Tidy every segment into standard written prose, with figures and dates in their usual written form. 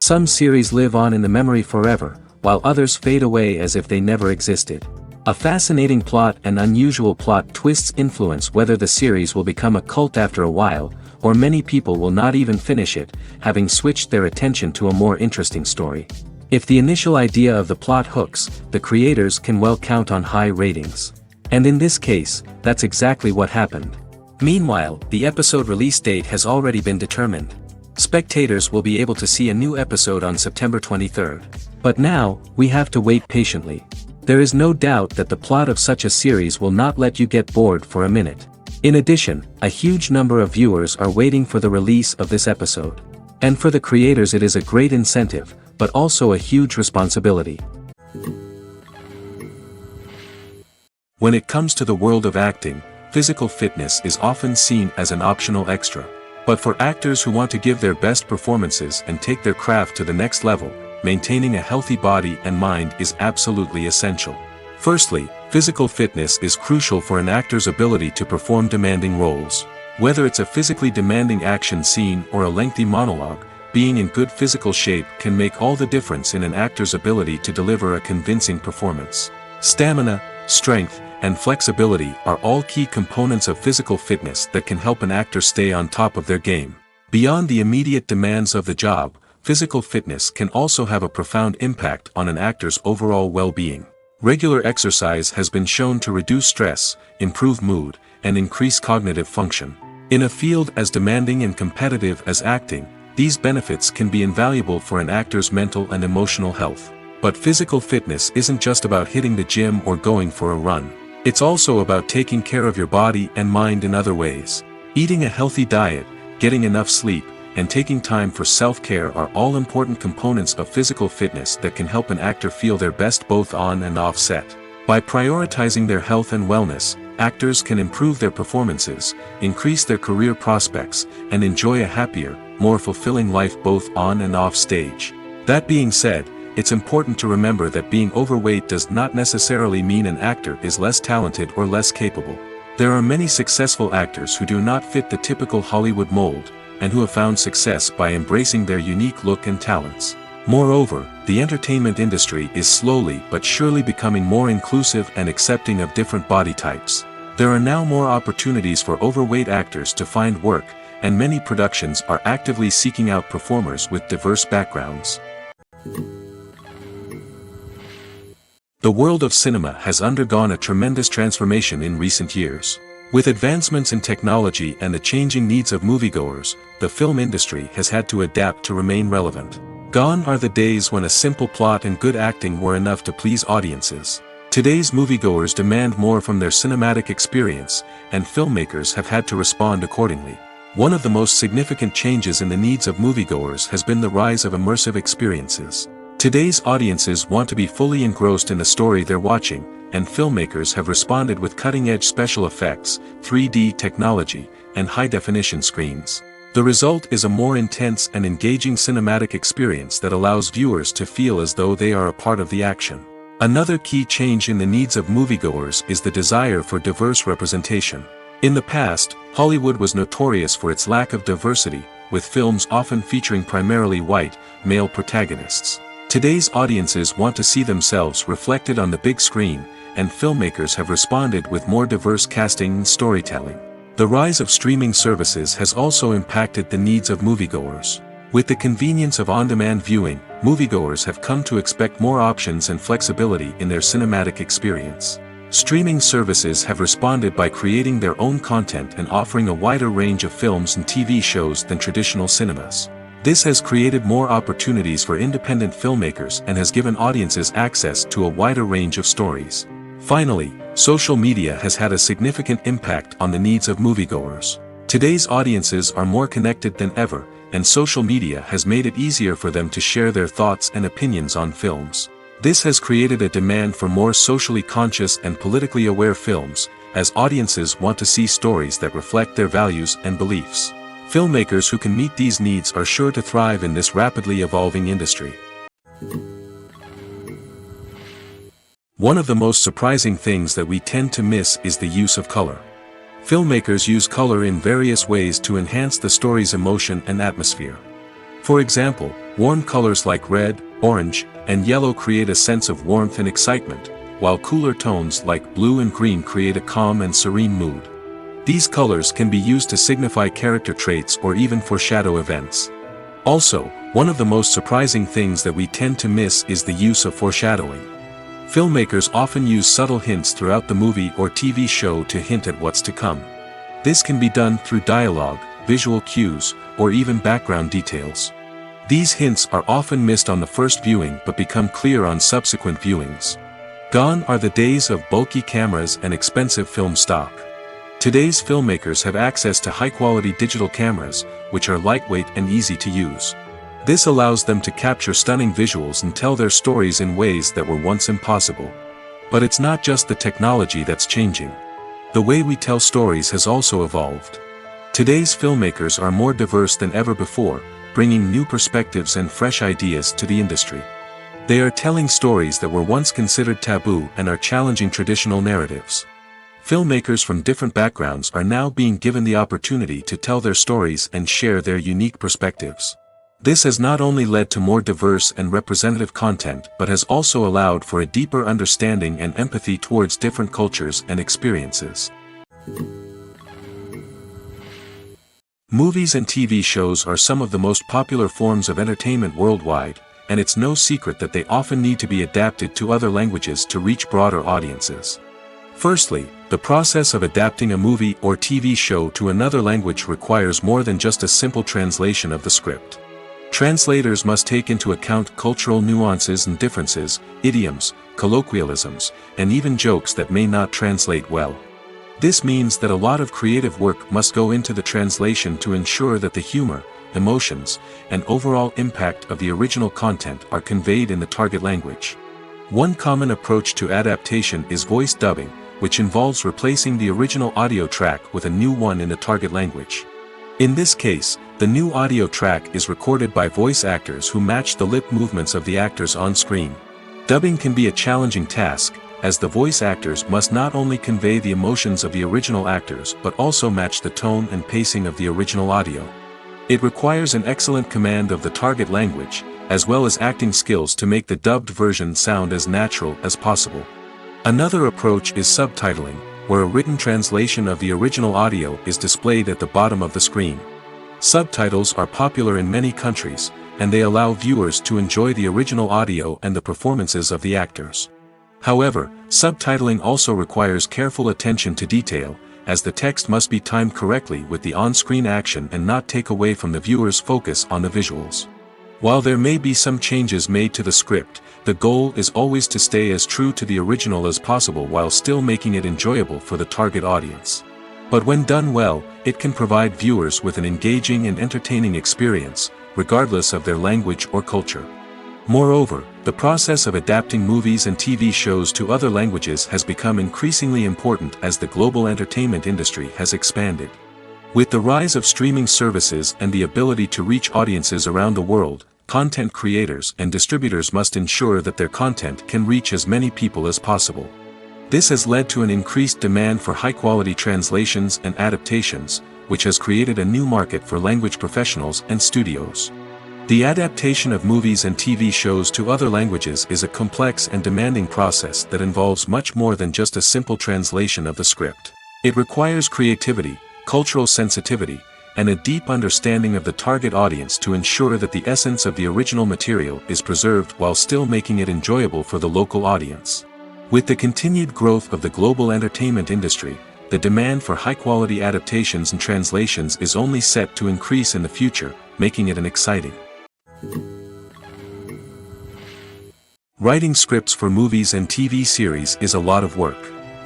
Some series live on in the memory forever, while others fade away as if they never existed. A fascinating plot and unusual plot twists influence whether the series will become a cult after a while, or many people will not even finish it, having switched their attention to a more interesting story. If the initial idea of the plot hooks, the creators can well count on high ratings. And in this case, that's exactly what happened. Meanwhile, the episode release date has already been determined. Spectators will be able to see a new episode on September 23rd. But now, we have to wait patiently. There is no doubt that the plot of such a series will not let you get bored for a minute. In addition, a huge number of viewers are waiting for the release of this episode. And for the creators it is a great incentive, but also a huge responsibility. When it comes to the world of acting, physical fitness is often seen as an optional extra. But for actors who want to give their best performances and take their craft to the next level, maintaining a healthy body and mind is absolutely essential. Firstly, physical fitness is crucial for an actor's ability to perform demanding roles. Whether it's a physically demanding action scene or a lengthy monologue, being in good physical shape can make all the difference in an actor's ability to deliver a convincing performance. Stamina, strength, and flexibility are all key components of physical fitness that can help an actor stay on top of their game. Beyond the immediate demands of the job, physical fitness can also have a profound impact on an actor's overall well-being. Regular exercise has been shown to reduce stress, improve mood, and increase cognitive function. In a field as demanding and competitive as acting, these benefits can be invaluable for an actor's mental and emotional health. But physical fitness isn't just about hitting the gym or going for a run. It's also about taking care of your body and mind in other ways. Eating a healthy diet, getting enough sleep, and taking time for self-care are all important components of physical fitness that can help an actor feel their best both on and off set. By prioritizing their health and wellness, actors can improve their performances, increase their career prospects, and enjoy a happier, more fulfilling life both on and off stage. That being said, it's important to remember that being overweight does not necessarily mean an actor is less talented or less capable. There are many successful actors who do not fit the typical Hollywood mold, and who have found success by embracing their unique look and talents. Moreover, the entertainment industry is slowly but surely becoming more inclusive and accepting of different body types. There are now more opportunities for overweight actors to find work, and many productions are actively seeking out performers with diverse backgrounds. The world of cinema has undergone a tremendous transformation in recent years. With advancements in technology and the changing needs of moviegoers, the film industry has had to adapt to remain relevant. Gone are the days when a simple plot and good acting were enough to please audiences. Today's moviegoers demand more from their cinematic experience, and filmmakers have had to respond accordingly. One of the most significant changes in the needs of moviegoers has been the rise of immersive experiences. Today's audiences want to be fully engrossed in the story they're watching, and filmmakers have responded with cutting-edge special effects, 3D technology, and high-definition screens. The result is a more intense and engaging cinematic experience that allows viewers to feel as though they are a part of the action. Another key change in the needs of moviegoers is the desire for diverse representation. In the past, Hollywood was notorious for its lack of diversity, with films often featuring primarily white, male protagonists. Today's audiences want to see themselves reflected on the big screen, and filmmakers have responded with more diverse casting and storytelling. The rise of streaming services has also impacted the needs of moviegoers. With the convenience of on-demand viewing, moviegoers have come to expect more options and flexibility in their cinematic experience. Streaming services have responded by creating their own content and offering a wider range of films and TV shows than traditional cinemas. This has created more opportunities for independent filmmakers and has given audiences access to a wider range of stories. Finally, social media has had a significant impact on the needs of moviegoers. Today's audiences are more connected than ever, and social media has made it easier for them to share their thoughts and opinions on films. This has created a demand for more socially conscious and politically aware films, as audiences want to see stories that reflect their values and beliefs. Filmmakers who can meet these needs are sure to thrive in this rapidly evolving industry. One of the most surprising things that we tend to miss is the use of color. Filmmakers use color in various ways to enhance the story's emotion and atmosphere. For example, Warm colors like red, orange, and yellow create a sense of warmth and excitement, while cooler tones like blue and green create a calm and serene mood. These colors can be used to signify character traits or even foreshadow events. Also, one of the most surprising things that we tend to miss is the use of foreshadowing. Filmmakers often use subtle hints throughout the movie or TV show to hint at what's to come. This can be done through dialogue, visual cues, or even background details. These hints are often missed on the first viewing but become clear on subsequent viewings. Gone are the days of bulky cameras and expensive film stock. Today's filmmakers have access to high-quality digital cameras, which are lightweight and easy to use. This allows them to capture stunning visuals and tell their stories in ways that were once impossible. But it's not just the technology that's changing. The way we tell stories has also evolved. Today's filmmakers are more diverse than ever before, bringing new perspectives and fresh ideas to the industry. They are telling stories that were once considered taboo and are challenging traditional narratives. Filmmakers from different backgrounds are now being given the opportunity to tell their stories and share their unique perspectives. This has not only led to more diverse and representative content but has also allowed for a deeper understanding and empathy towards different cultures and experiences. Movies and TV shows are some of the most popular forms of entertainment worldwide, and it's no secret that they often need to be adapted to other languages to reach broader audiences. Firstly, the process of adapting a movie or TV show to another language requires more than just a simple translation of the script. Translators must take into account cultural nuances and differences, idioms, colloquialisms, and even jokes that may not translate well. This means that a lot of creative work must go into the translation to ensure that the humor, emotions, and overall impact of the original content are conveyed in the target language. One common approach to adaptation is voice dubbing, which involves replacing the original audio track with a new one in the target language. In this case, the new audio track is recorded by voice actors who match the lip movements of the actors on screen. Dubbing can be a challenging task, as the voice actors must not only convey the emotions of the original actors but also match the tone and pacing of the original audio. It requires an excellent command of the target language, as well as acting skills to make the dubbed version sound as natural as possible. Another approach is subtitling, where a written translation of the original audio is displayed at the bottom of the screen. Subtitles are popular in many countries, and they allow viewers to enjoy the original audio and the performances of the actors. However, subtitling also requires careful attention to detail, as the text must be timed correctly with the on-screen action and not take away from the viewer's focus on the visuals. While there may be some changes made to the script, the goal is always to stay as true to the original as possible while still making it enjoyable for the target audience. But when done well, it can provide viewers with an engaging and entertaining experience, regardless of their language or culture. Moreover, the process of adapting movies and TV shows to other languages has become increasingly important as the global entertainment industry has expanded. With the rise of streaming services and the ability to reach audiences around the world, content creators and distributors must ensure that their content can reach as many people as possible. This has led to an increased demand for high-quality translations and adaptations, which has created a new market for language professionals and studios. The adaptation of movies and TV shows to other languages is a complex and demanding process that involves much more than just a simple translation of the script. It requires creativity, cultural sensitivity, and a deep understanding of the target audience to ensure that the essence of the original material is preserved while still making it enjoyable for the local audience. With the continued growth of the global entertainment industry, the demand for high-quality adaptations and translations is only set to increase in the future, making it an exciting. Writing scripts for movies and TV series is a lot of work.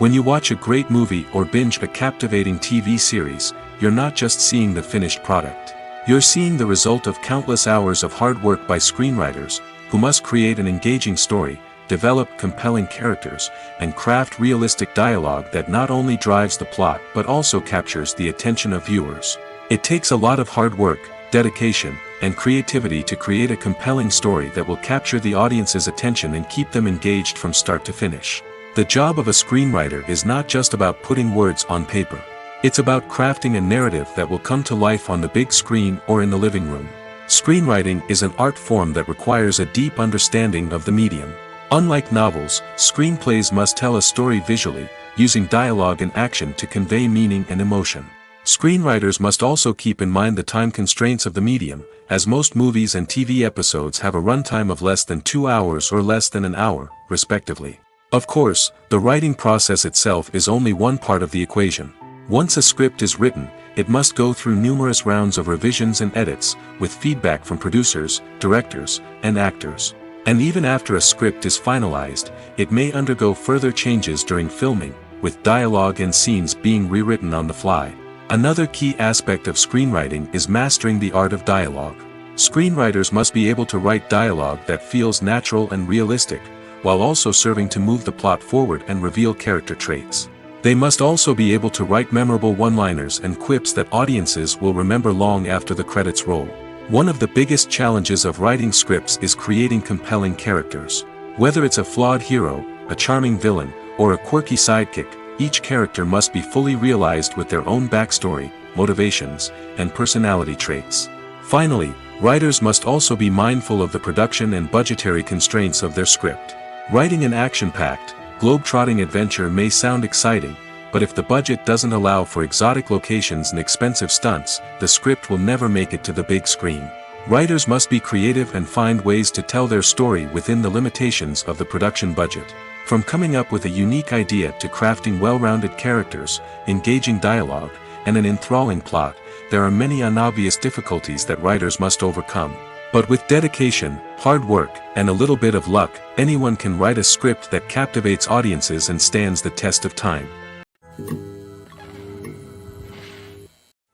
When you watch a great movie or binge a captivating TV series, you're not just seeing the finished product. You're seeing the result of countless hours of hard work by screenwriters, who must create an engaging story, develop compelling characters, and craft realistic dialogue that not only drives the plot but also captures the attention of viewers. It takes a lot of hard work, dedication, and creativity to create a compelling story that will capture the audience's attention and keep them engaged from start to finish. The job of a screenwriter is not just about putting words on paper. It's about crafting a narrative that will come to life on the big screen or in the living room. Screenwriting is an art form that requires a deep understanding of the medium. Unlike novels, screenplays must tell a story visually, using dialogue and action to convey meaning and emotion. Screenwriters must also keep in mind the time constraints of the medium, as most movies and TV episodes have a runtime of less than 2 hours or less than an hour, respectively. Of course, the writing process itself is only one part of the equation. Once a script is written, it must go through numerous rounds of revisions and edits, with feedback from producers, directors, and actors. And even after a script is finalized, it may undergo further changes during filming, with dialogue and scenes being rewritten on the fly. Another key aspect of screenwriting is mastering the art of dialogue. Screenwriters must be able to write dialogue that feels natural and realistic, while also serving to move the plot forward and reveal character traits. They must also be able to write memorable one-liners and quips that audiences will remember long after the credits roll. One of the biggest challenges of writing scripts is creating compelling characters. Whether it's a flawed hero, a charming villain, or a quirky sidekick, each character must be fully realized with their own backstory, motivations, and personality traits. Finally, writers must also be mindful of the production and budgetary constraints of their script. Writing an action-packed, globe-trotting adventure may sound exciting, but if the budget doesn't allow for exotic locations and expensive stunts, the script will never make it to the big screen. Writers must be creative and find ways to tell their story within the limitations of the production budget. From coming up with a unique idea to crafting well-rounded characters, engaging dialogue, and an enthralling plot, there are many unobvious difficulties that writers must overcome. But with dedication, hard work, and a little bit of luck, anyone can write a script that captivates audiences and stands the test of time.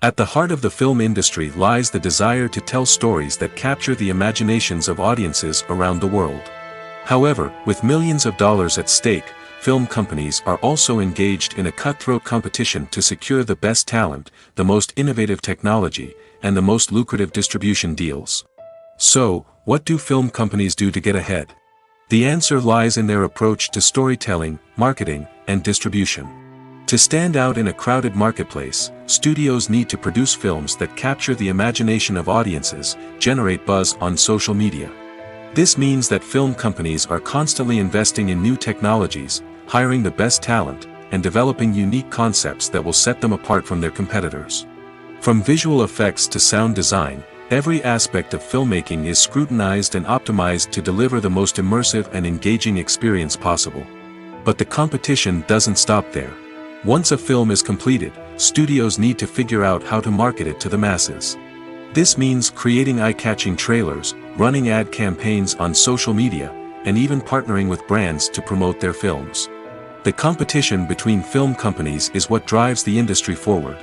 At the heart of the film industry lies the desire to tell stories that capture the imaginations of audiences around the world. However, with millions of dollars at stake, film companies are also engaged in a cutthroat competition to secure the best talent, the most innovative technology, and the most lucrative distribution deals. So, what do film companies do to get ahead? The answer lies in their approach to storytelling, marketing, and distribution. To stand out in a crowded marketplace, studios need to produce films that capture the imagination of audiences, generate buzz on social media. This means that film companies are constantly investing in new technologies, hiring the best talent, and developing unique concepts that will set them apart from their competitors. From visual effects to sound design, every aspect of filmmaking is scrutinized and optimized to deliver the most immersive and engaging experience possible. But the competition doesn't stop there. Once a film is completed, studios need to figure out how to market it to the masses. This means creating eye-catching trailers, running ad campaigns on social media, and even partnering with brands to promote their films. The competition between film companies is what drives the industry forward.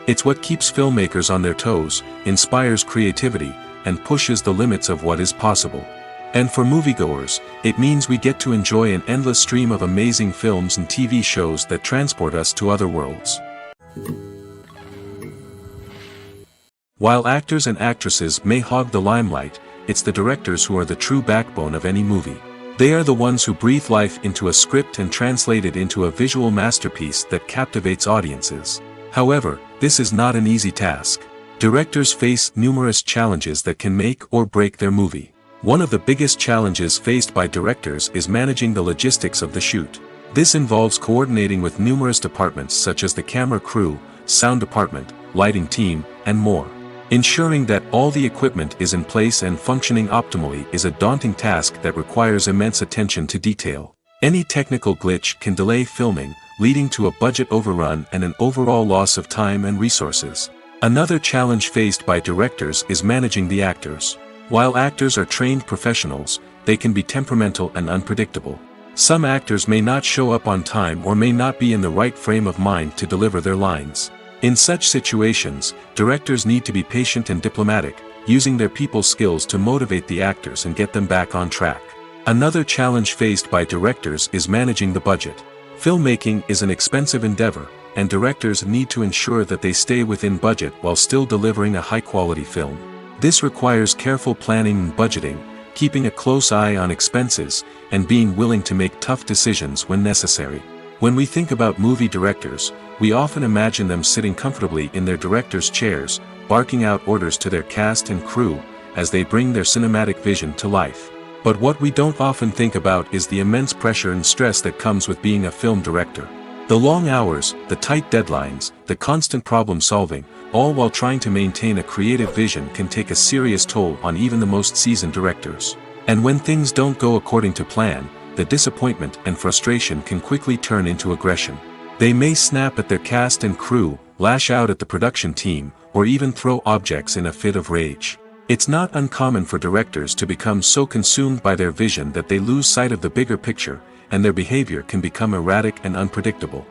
It's what keeps filmmakers on their toes, inspires creativity, and pushes the limits of what is possible. And for moviegoers, it means we get to enjoy an endless stream of amazing films and TV shows that transport us to other worlds. While actors and actresses may hog the limelight, it's the directors who are the true backbone of any movie. They are the ones who breathe life into a script and translate it into a visual masterpiece that captivates audiences. However, this is not an easy task. Directors face numerous challenges that can make or break their movie. One of the biggest challenges faced by directors is managing the logistics of the shoot. This involves coordinating with numerous departments such as the camera crew, sound department, lighting team, and more. Ensuring that all the equipment is in place and functioning optimally is a daunting task that requires immense attention to detail. Any technical glitch can delay filming, leading to a budget overrun and an overall loss of time and resources. Another challenge faced by directors is managing the actors. While actors are trained professionals, they can be temperamental and unpredictable. Some actors may not show up on time or may not be in the right frame of mind to deliver their lines. In such situations, directors need to be patient and diplomatic, using their people skills to motivate the actors and get them back on track. Another challenge faced by directors is managing the budget. Filmmaking is an expensive endeavor, and directors need to ensure that they stay within budget while still delivering a high-quality film. This requires careful planning and budgeting, keeping a close eye on expenses, and being willing to make tough decisions when necessary. When we think about movie directors, we often imagine them sitting comfortably in their director's chairs, barking out orders to their cast and crew, as they bring their cinematic vision to life. But what we don't often think about is the immense pressure and stress that comes with being a film director. The long hours, the tight deadlines, the constant problem solving, all while trying to maintain a creative vision can take a serious toll on even the most seasoned directors. And when things don't go according to plan, the disappointment and frustration can quickly turn into aggression. They may snap at their cast and crew, lash out at the production team, or even throw objects in a fit of rage. It's not uncommon for directors to become so consumed by their vision that they lose sight of the bigger picture, and their behavior can become erratic and unpredictable.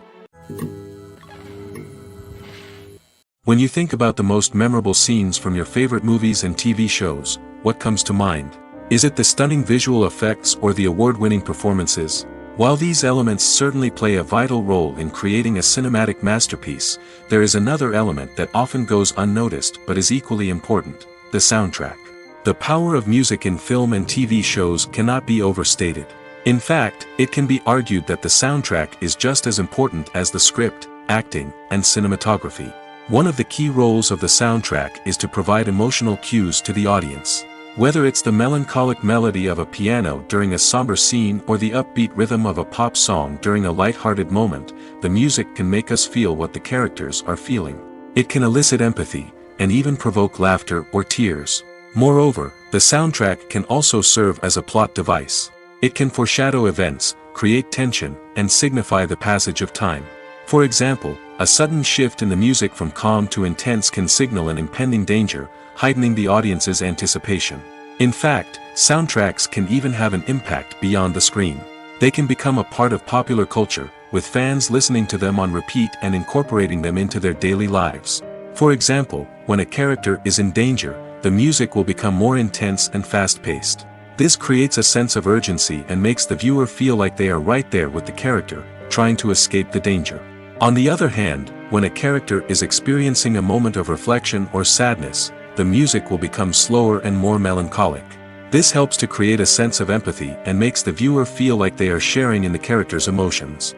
When you think about the most memorable scenes from your favorite movies and TV shows, what comes to mind? Is it the stunning visual effects or the award-winning performances? While these elements certainly play a vital role in creating a cinematic masterpiece, there is another element that often goes unnoticed but is equally important: the soundtrack. The power of music in film and TV shows cannot be overstated. In fact, it can be argued that the soundtrack is just as important as the script, acting, and cinematography. One of the key roles of the soundtrack is to provide emotional cues to the audience. Whether it's the melancholic melody of a piano during a somber scene or the upbeat rhythm of a pop song during a light-hearted moment, the music can make us feel what the characters are feeling. It can elicit empathy, and even provoke laughter or tears. Moreover, the soundtrack can also serve as a plot device. It can foreshadow events, create tension, and signify the passage of time. For example, a sudden shift in the music from calm to intense can signal an impending danger, heightening the audience's anticipation. In fact, soundtracks can even have an impact beyond the screen. They can become a part of popular culture, with fans listening to them on repeat and incorporating them into their daily lives. For example, when a character is in danger, the music will become more intense and fast-paced. This creates a sense of urgency and makes the viewer feel like they are right there with the character, trying to escape the danger. On the other hand, when a character is experiencing a moment of reflection or sadness, the music will become slower and more melancholic. This helps to create a sense of empathy and makes the viewer feel like they are sharing in the character's emotions.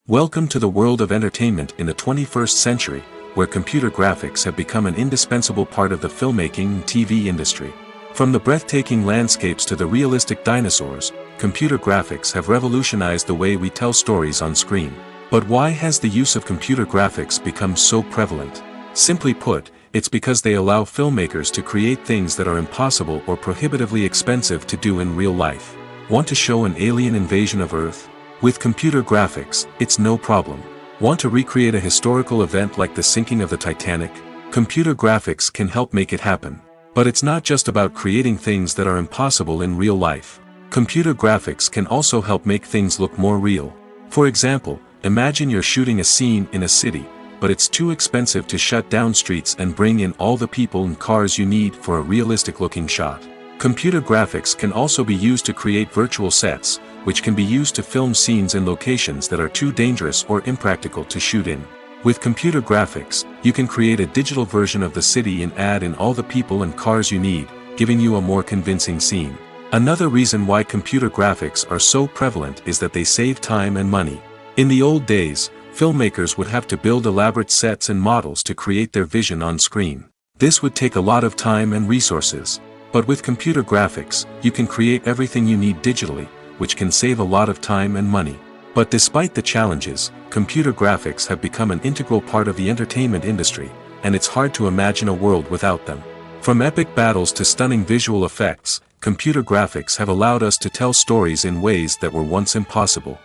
Welcome to the world of entertainment in the 21st century, where computer graphics have become an indispensable part of the filmmaking and TV industry. From the breathtaking landscapes to the realistic dinosaurs, computer graphics have revolutionized the way we tell stories on screen. But why has the use of computer graphics become so prevalent? Simply put, it's because they allow filmmakers to create things that are impossible or prohibitively expensive to do in real life. Want to show an alien invasion of Earth? With computer graphics, it's no problem. Want to recreate a historical event like the sinking of the Titanic? Computer graphics can help make it happen. But it's not just about creating things that are impossible in real life. Computer graphics can also help make things look more real. For example, imagine you're shooting a scene in a city, but it's too expensive to shut down streets and bring in all the people and cars you need for a realistic-looking shot. Computer graphics can also be used to create virtual sets, which can be used to film scenes in locations that are too dangerous or impractical to shoot in. With computer graphics, you can create a digital version of the city and add in all the people and cars you need, giving you a more convincing scene. Another reason why computer graphics are so prevalent is that they save time and money. In the old days, filmmakers would have to build elaborate sets and models to create their vision on screen. This would take a lot of time and resources. But with computer graphics, you can create everything you need digitally, which can save a lot of time and money. But despite the challenges, computer graphics have become an integral part of the entertainment industry, and it's hard to imagine a world without them. From epic battles to stunning visual effects, computer graphics have allowed us to tell stories in ways that were once impossible.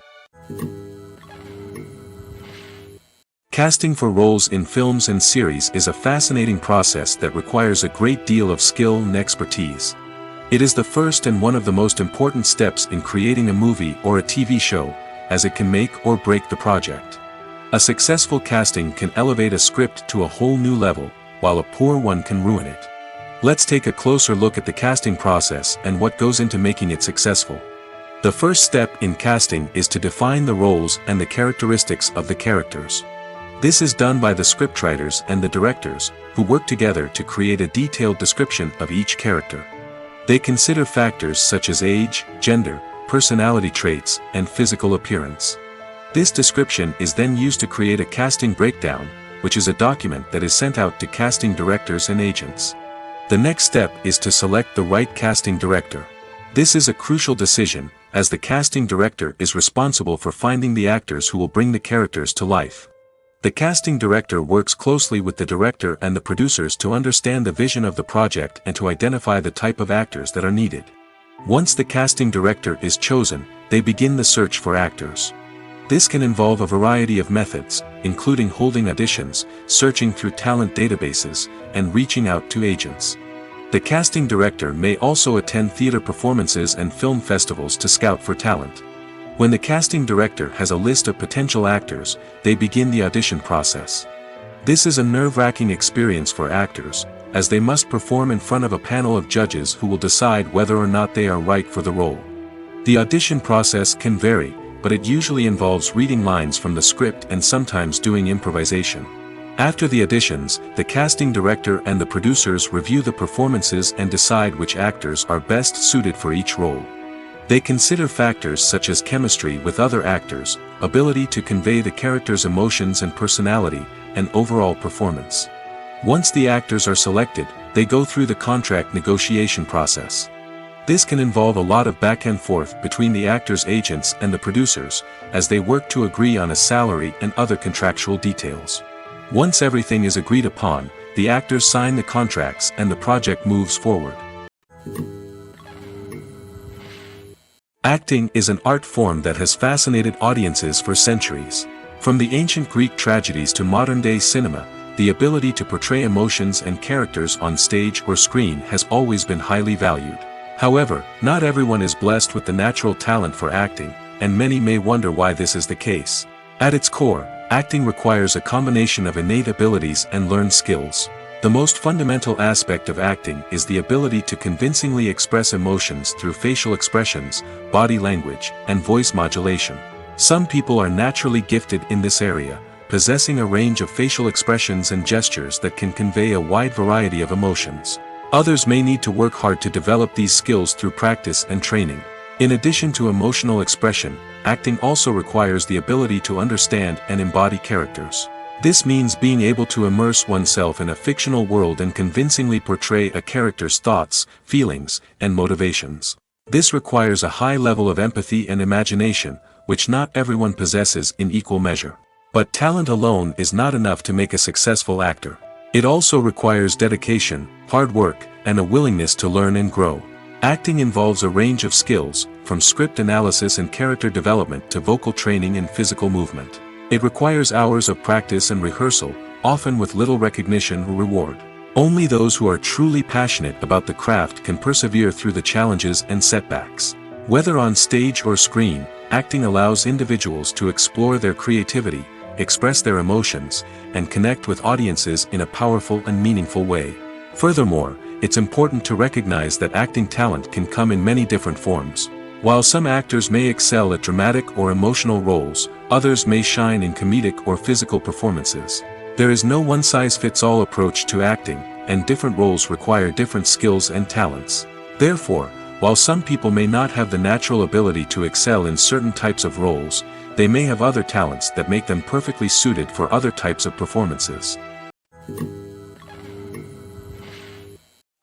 Casting for roles in films and series is a fascinating process that requires a great deal of skill and expertise. It is the first and one of the most important steps in creating a movie or a TV show, as it can make or break the project. A successful casting can elevate a script to a whole new level, while a poor one can ruin it. Let's take a closer look at the casting process and what goes into making it successful. The first step in casting is to define the roles and the characteristics of the characters. This is done by the scriptwriters and the directors, who work together to create a detailed description of each character. They consider factors such as age, gender, personality traits, and physical appearance. This description is then used to create a casting breakdown, which is a document that is sent out to casting directors and agents. The next step is to select the right casting director. This is a crucial decision, as the casting director is responsible for finding the actors who will bring the characters to life. The casting director works closely with the director and the producers to understand the vision of the project and to identify the type of actors that are needed. Once the casting director is chosen, they begin the search for actors. This can involve a variety of methods, including holding auditions, searching through talent databases, and reaching out to agents. The casting director may also attend theater performances and film festivals to scout for talent. When the casting director has a list of potential actors, they begin the audition process. This is a nerve-wracking experience for actors, as they must perform in front of a panel of judges who will decide whether or not they are right for the role. The audition process can vary, but it usually involves reading lines from the script and sometimes doing improvisation. After the auditions, the casting director and the producers review the performances and decide which actors are best suited for each role. They consider factors such as chemistry with other actors, ability to convey the character's emotions and personality, and overall performance. Once the actors are selected, they go through the contract negotiation process. This can involve a lot of back and forth between the actors' agents and the producers, as they work to agree on a salary and other contractual details. Once everything is agreed upon, the actors sign the contracts and the project moves forward. Acting is an art form that has fascinated audiences for centuries. From the ancient Greek tragedies to modern-day cinema, the ability to portray emotions and characters on stage or screen has always been highly valued. However, not everyone is blessed with the natural talent for acting, and many may wonder why this is the case. At its core, acting requires a combination of innate abilities and learned skills. The most fundamental aspect of acting is the ability to convincingly express emotions through facial expressions, body language, and voice modulation. Some people are naturally gifted in this area, possessing a range of facial expressions and gestures that can convey a wide variety of emotions. Others may need to work hard to develop these skills through practice and training. In addition to emotional expression, acting also requires the ability to understand and embody characters. This means being able to immerse oneself in a fictional world and convincingly portray a character's thoughts, feelings, and motivations. This requires a high level of empathy and imagination, which not everyone possesses in equal measure. But talent alone is not enough to make a successful actor. It also requires dedication, hard work, and a willingness to learn and grow. Acting involves a range of skills, from script analysis and character development to vocal training and physical movement. It requires hours of practice and rehearsal, often with little recognition or reward. Only those who are truly passionate about the craft can persevere through the challenges and setbacks. Whether on stage or screen, acting allows individuals to explore their creativity, express their emotions, and connect with audiences in a powerful and meaningful way. Furthermore, it's important to recognize that acting talent can come in many different forms. While some actors may excel at dramatic or emotional roles, others may shine in comedic or physical performances. There is no one-size-fits-all approach to acting, and different roles require different skills and talents. Therefore, while some people may not have the natural ability to excel in certain types of roles, they may have other talents that make them perfectly suited for other types of performances.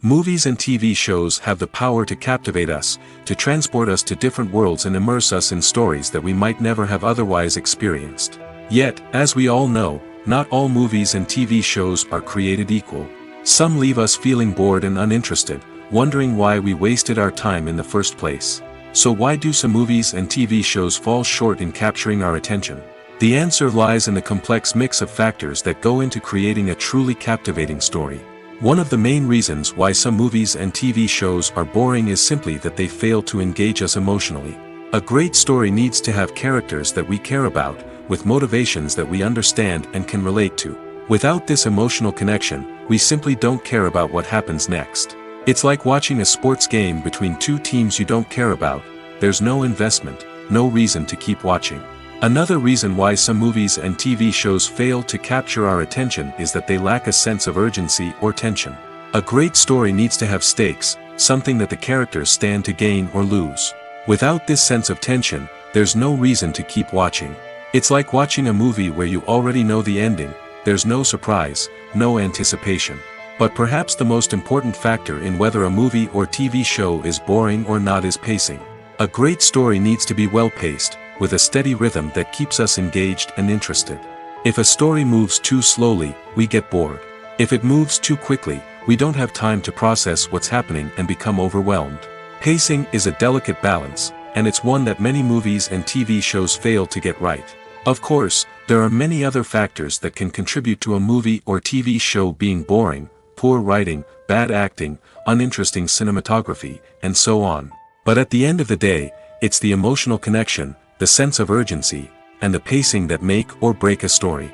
Movies and TV shows have the power to captivate us, to transport us to different worlds and immerse us in stories that we might never have otherwise experienced. Yet, as we all know, not all movies and TV shows are created equal. Some leave us feeling bored and uninterested, wondering why we wasted our time in the first place. So why do some movies and TV shows fall short in capturing our attention? The answer lies in the complex mix of factors that go into creating a truly captivating story. One of the main reasons why some movies and TV shows are boring is simply that they fail to engage us emotionally. A great story needs to have characters that we care about, with motivations that we understand and can relate to. Without this emotional connection, we simply don't care about what happens next. It's like watching a sports game between two teams you don't care about. There's no investment, no reason to keep watching. Another reason why some movies and TV shows fail to capture our attention is that they lack a sense of urgency or tension. A great story needs to have stakes, something that the characters stand to gain or lose. Without this sense of tension, there's no reason to keep watching. It's like watching a movie where you already know the ending, there's no surprise, no anticipation. But perhaps the most important factor in whether a movie or TV show is boring or not is pacing. A great story needs to be well-paced, with a steady rhythm that keeps us engaged and interested. If a story moves too slowly, we get bored. If it moves too quickly, we don't have time to process what's happening and become overwhelmed. Pacing is a delicate balance, and it's one that many movies and TV shows fail to get right. Of course, there are many other factors that can contribute to a movie or TV show being boring: poor writing, bad acting, uninteresting cinematography, and so on. But at the end of the day, it's the emotional connection, the sense of urgency, and the pacing that make or break a story.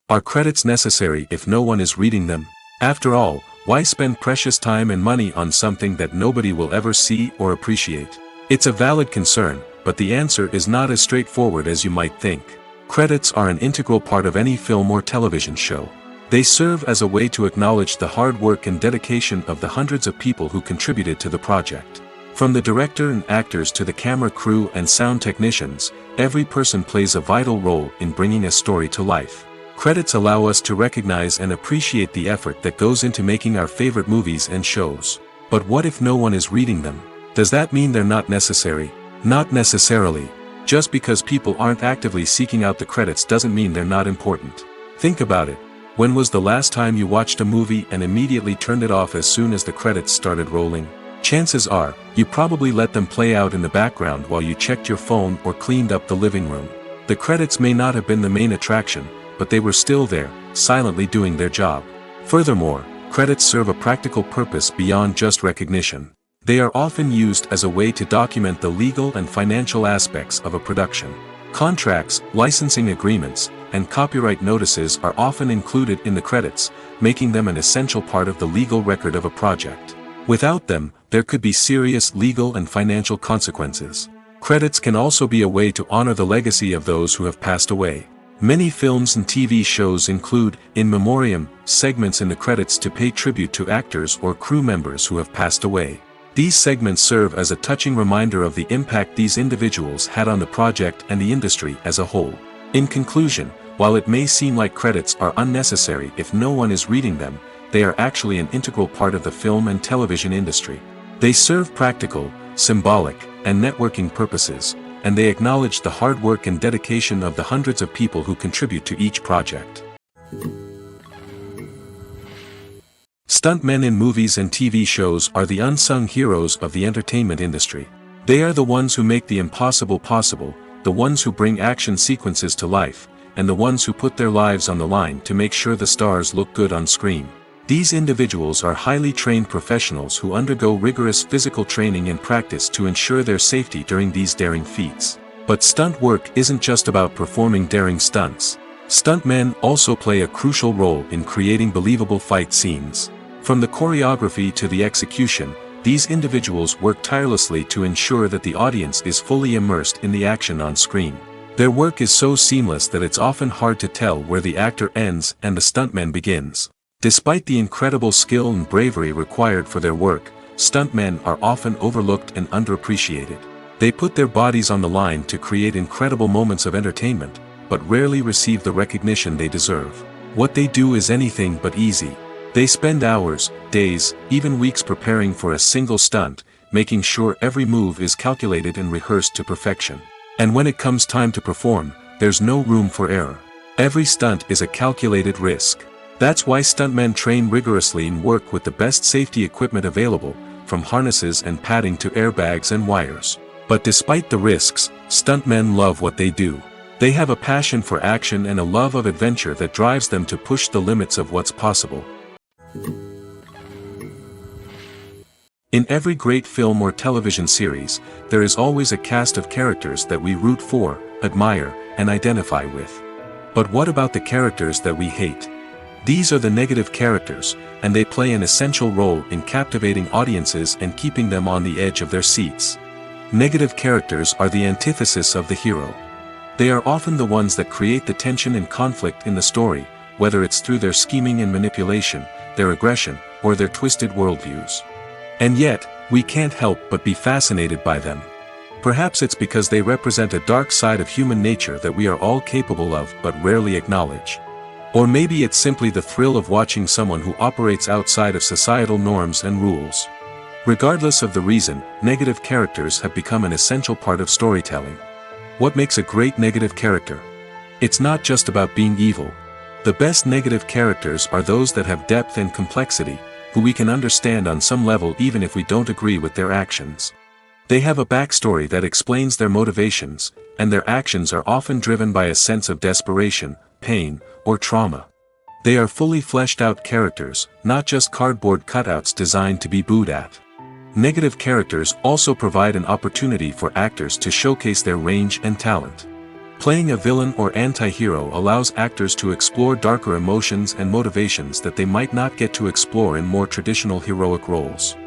Are credits necessary if no one is reading them? After all, why spend precious time and money on something that nobody will ever see or appreciate? It's a valid concern, but the answer is not as straightforward as you might think. Credits are an integral part of any film or television show. They serve as a way to acknowledge the hard work and dedication of the hundreds of people who contributed to the project. From the director and actors to the camera crew and sound technicians, every person plays a vital role in bringing a story to life. Credits allow us to recognize and appreciate the effort that goes into making our favorite movies and shows. But what if no one is reading them? Does that mean they're not necessary? Not necessarily. Just because people aren't actively seeking out the credits doesn't mean they're not important. Think about it. When was the last time you watched a movie and immediately turned it off as soon as the credits started rolling? Chances are, you probably let them play out in the background while you checked your phone or cleaned up the living room. The credits may not have been the main attraction, but they were still there, silently doing their job. Furthermore, credits serve a practical purpose beyond just recognition. They are often used as a way to document the legal and financial aspects of a production. Contracts, licensing agreements, and copyright notices are often included in the credits, making them an essential part of the legal record of a project. Without them, there could be serious legal and financial consequences. Credits can also be a way to honor the legacy of those who have passed away. Many films and TV shows include, in memoriam, segments in the credits to pay tribute to actors or crew members who have passed away. These segments serve as a touching reminder of the impact these individuals had on the project and the industry as a whole. In conclusion, while it may seem like credits are unnecessary if no one is reading them, they are actually an integral part of the film and television industry. They serve practical, symbolic, and networking purposes, and they acknowledge the hard work and dedication of the hundreds of people who contribute to each project. Stuntmen in movies and TV shows are the unsung heroes of the entertainment industry. They are the ones who make the impossible possible, the ones who bring action sequences to life, and the ones who put their lives on the line to make sure the stars look good on screen. These individuals are highly trained professionals who undergo rigorous physical training and practice to ensure their safety during these daring feats. But stunt work isn't just about performing daring stunts. Stuntmen also play a crucial role in creating believable fight scenes. From the choreography to the execution, these individuals work tirelessly to ensure that the audience is fully immersed in the action on screen. Their work is so seamless that it's often hard to tell where the actor ends and the stuntman begins. Despite the incredible skill and bravery required for their work, stuntmen are often overlooked and underappreciated. They put their bodies on the line to create incredible moments of entertainment, but rarely receive the recognition they deserve. What they do is anything but easy. They spend hours, days, even weeks preparing for a single stunt, making sure every move is calculated and rehearsed to perfection. And when it comes time to perform, there's no room for error. Every stunt is a calculated risk. That's why stuntmen train rigorously and work with the best safety equipment available, from harnesses and padding to airbags and wires. But despite the risks, stuntmen love what they do. They have a passion for action and a love of adventure that drives them to push the limits of what's possible. In every great film or television series, there is always a cast of characters that we root for, admire, and identify with. But what about the characters that we hate? These are the negative characters, and they play an essential role in captivating audiences and keeping them on the edge of their seats. Negative characters are the antithesis of the hero. They are often the ones that create the tension and conflict in the story, whether it's through their scheming and manipulation, their aggression, or their twisted worldviews. And yet, we can't help but be fascinated by them. Perhaps it's because they represent a dark side of human nature that we are all capable of but rarely acknowledge. Or maybe it's simply the thrill of watching someone who operates outside of societal norms and rules. Regardless of the reason, negative characters have become an essential part of storytelling. What makes a great negative character? It's not just about being evil. The best negative characters are those that have depth and complexity, who we can understand on some level even if we don't agree with their actions. They have a backstory that explains their motivations, and their actions are often driven by a sense of desperation, pain, or trauma. They are fully fleshed out characters, not just cardboard cutouts designed to be booed at. Negative characters also provide an opportunity for actors to showcase their range and talent. Playing a villain or anti-hero allows actors to explore darker emotions and motivations that they might not get to explore in more traditional heroic roles.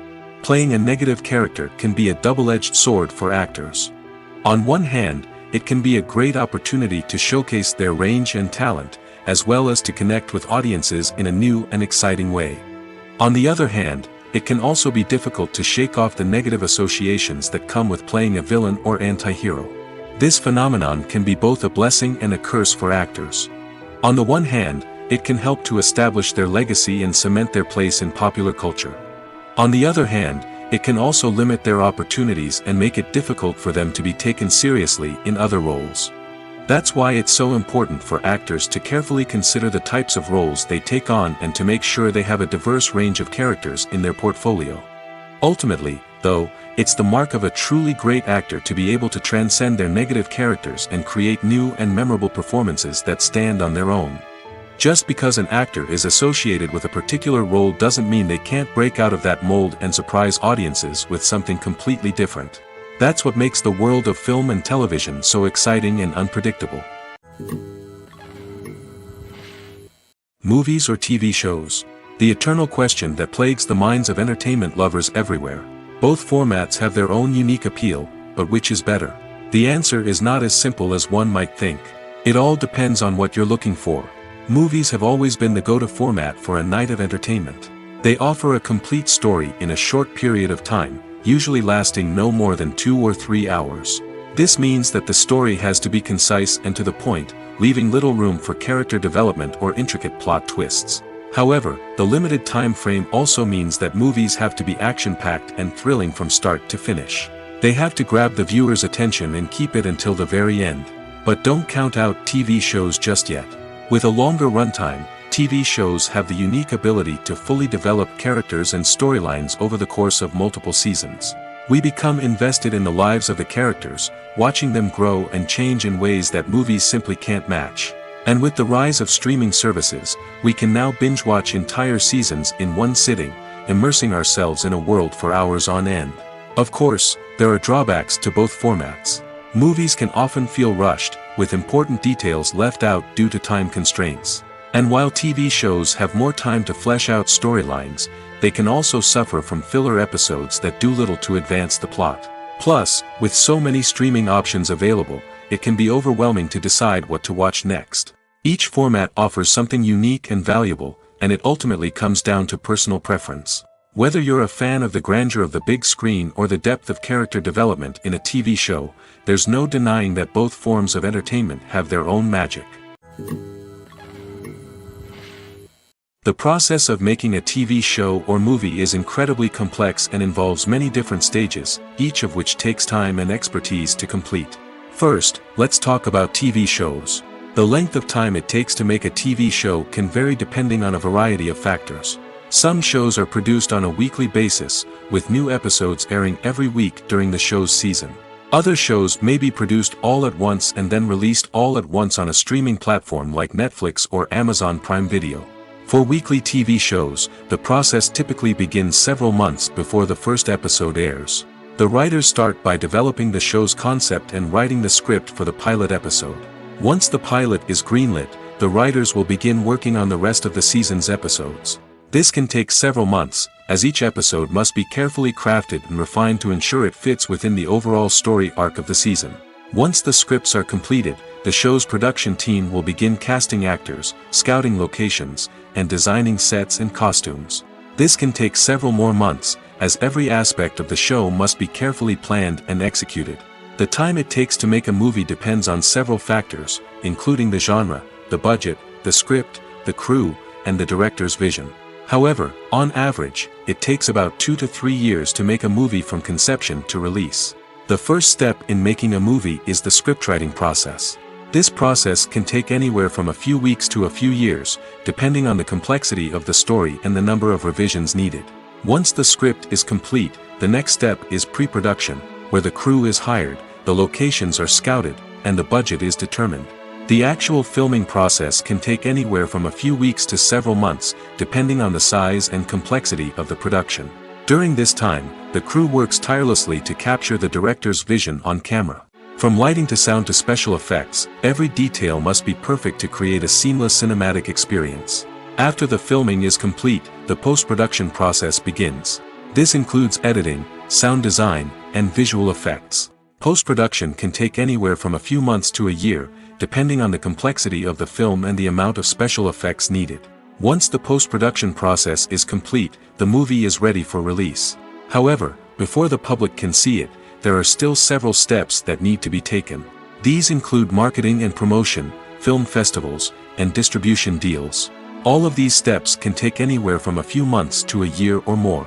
Playing a negative character can be a double-edged sword for actors. On one hand, it can be a great opportunity to showcase their range and talent, as well as to connect with audiences in a new and exciting way. On the other hand, it can also be difficult to shake off the negative associations that come with playing a villain or anti-hero. This phenomenon can be both a blessing and a curse for actors. On the one hand, it can help to establish their legacy and cement their place in popular culture. On the other hand, it can also limit their opportunities and make it difficult for them to be taken seriously in other roles. That's why it's so important for actors to carefully consider the types of roles they take on and to make sure they have a diverse range of characters in their portfolio. Ultimately, though, it's the mark of a truly great actor to be able to transcend their negative characters and create new and memorable performances that stand on their own. Just because an actor is associated with a particular role doesn't mean they can't break out of that mold and surprise audiences with something completely different. That's what makes the world of film and television so exciting and unpredictable. Movies or TV shows? The eternal question that plagues the minds of entertainment lovers everywhere. Both formats have their own unique appeal, but which is better? The answer is not as simple as one might think. It all depends on what you're looking for. Movies have always been the go-to format for a night of entertainment. They offer a complete story in a short period of time, usually lasting no more than 2 or 3 hours. This means that the story has to be concise and to the point, leaving little room for character development or intricate plot twists. However, the limited time frame also means that movies have to be action-packed and thrilling from start to finish. They have to grab the viewer's attention and keep it until the very end. But don't count out TV shows just yet. With a longer runtime, TV shows have the unique ability to fully develop characters and storylines over the course of multiple seasons. We become invested in the lives of the characters, watching them grow and change in ways that movies simply can't match. And with the rise of streaming services, we can now binge-watch entire seasons in one sitting, immersing ourselves in a world for hours on end. Of course, there are drawbacks to both formats. Movies can often feel rushed, with important details left out due to time constraints. And while TV shows have more time to flesh out storylines, they can also suffer from filler episodes that do little to advance the plot. Plus, with so many streaming options available, it can be overwhelming to decide what to watch next. Each format offers something unique and valuable, and it ultimately comes down to personal preference. Whether you're a fan of the grandeur of the big screen or the depth of character development in a TV show, there's no denying that both forms of entertainment have their own magic. The process of making a TV show or movie is incredibly complex and involves many different stages, each of which takes time and expertise to complete. First, let's talk about TV shows. The length of time it takes to make a TV show can vary depending on a variety of factors. Some shows are produced on a weekly basis, with new episodes airing every week during the show's season. Other shows may be produced all at once and then released all at once on a streaming platform like Netflix or Amazon Prime Video. For weekly TV shows, the process typically begins several months before the first episode airs. The writers start by developing the show's concept and writing the script for the pilot episode. Once the pilot is greenlit, the writers will begin working on the rest of the season's episodes. This can take several months, as each episode must be carefully crafted and refined to ensure it fits within the overall story arc of the season. Once the scripts are completed, the show's production team will begin casting actors, scouting locations, and designing sets and costumes. This can take several more months, as every aspect of the show must be carefully planned and executed. The time it takes to make a movie depends on several factors, including the genre, the budget, the script, the crew, and the director's vision. However, on average, it takes about 2 to 3 years to make a movie from conception to release. The first step in making a movie is the scriptwriting process. This process can take anywhere from a few weeks to a few years, depending on the complexity of the story and the number of revisions needed. Once the script is complete, the next step is pre-production, where the crew is hired, the locations are scouted, and the budget is determined. The actual filming process can take anywhere from a few weeks to several months, depending on the size and complexity of the production. During this time, the crew works tirelessly to capture the director's vision on camera. From lighting to sound to special effects, every detail must be perfect to create a seamless cinematic experience. After the filming is complete, the post-production process begins. This includes editing, sound design, and visual effects. Post-production can take anywhere from a few months to a year, depending on the complexity of the film and the amount of special effects needed. Once the post-production process is complete, the movie is ready for release. However, before the public can see it, there are still several steps that need to be taken. These include marketing and promotion, film festivals, and distribution deals. All of these steps can take anywhere from a few months to a year or more.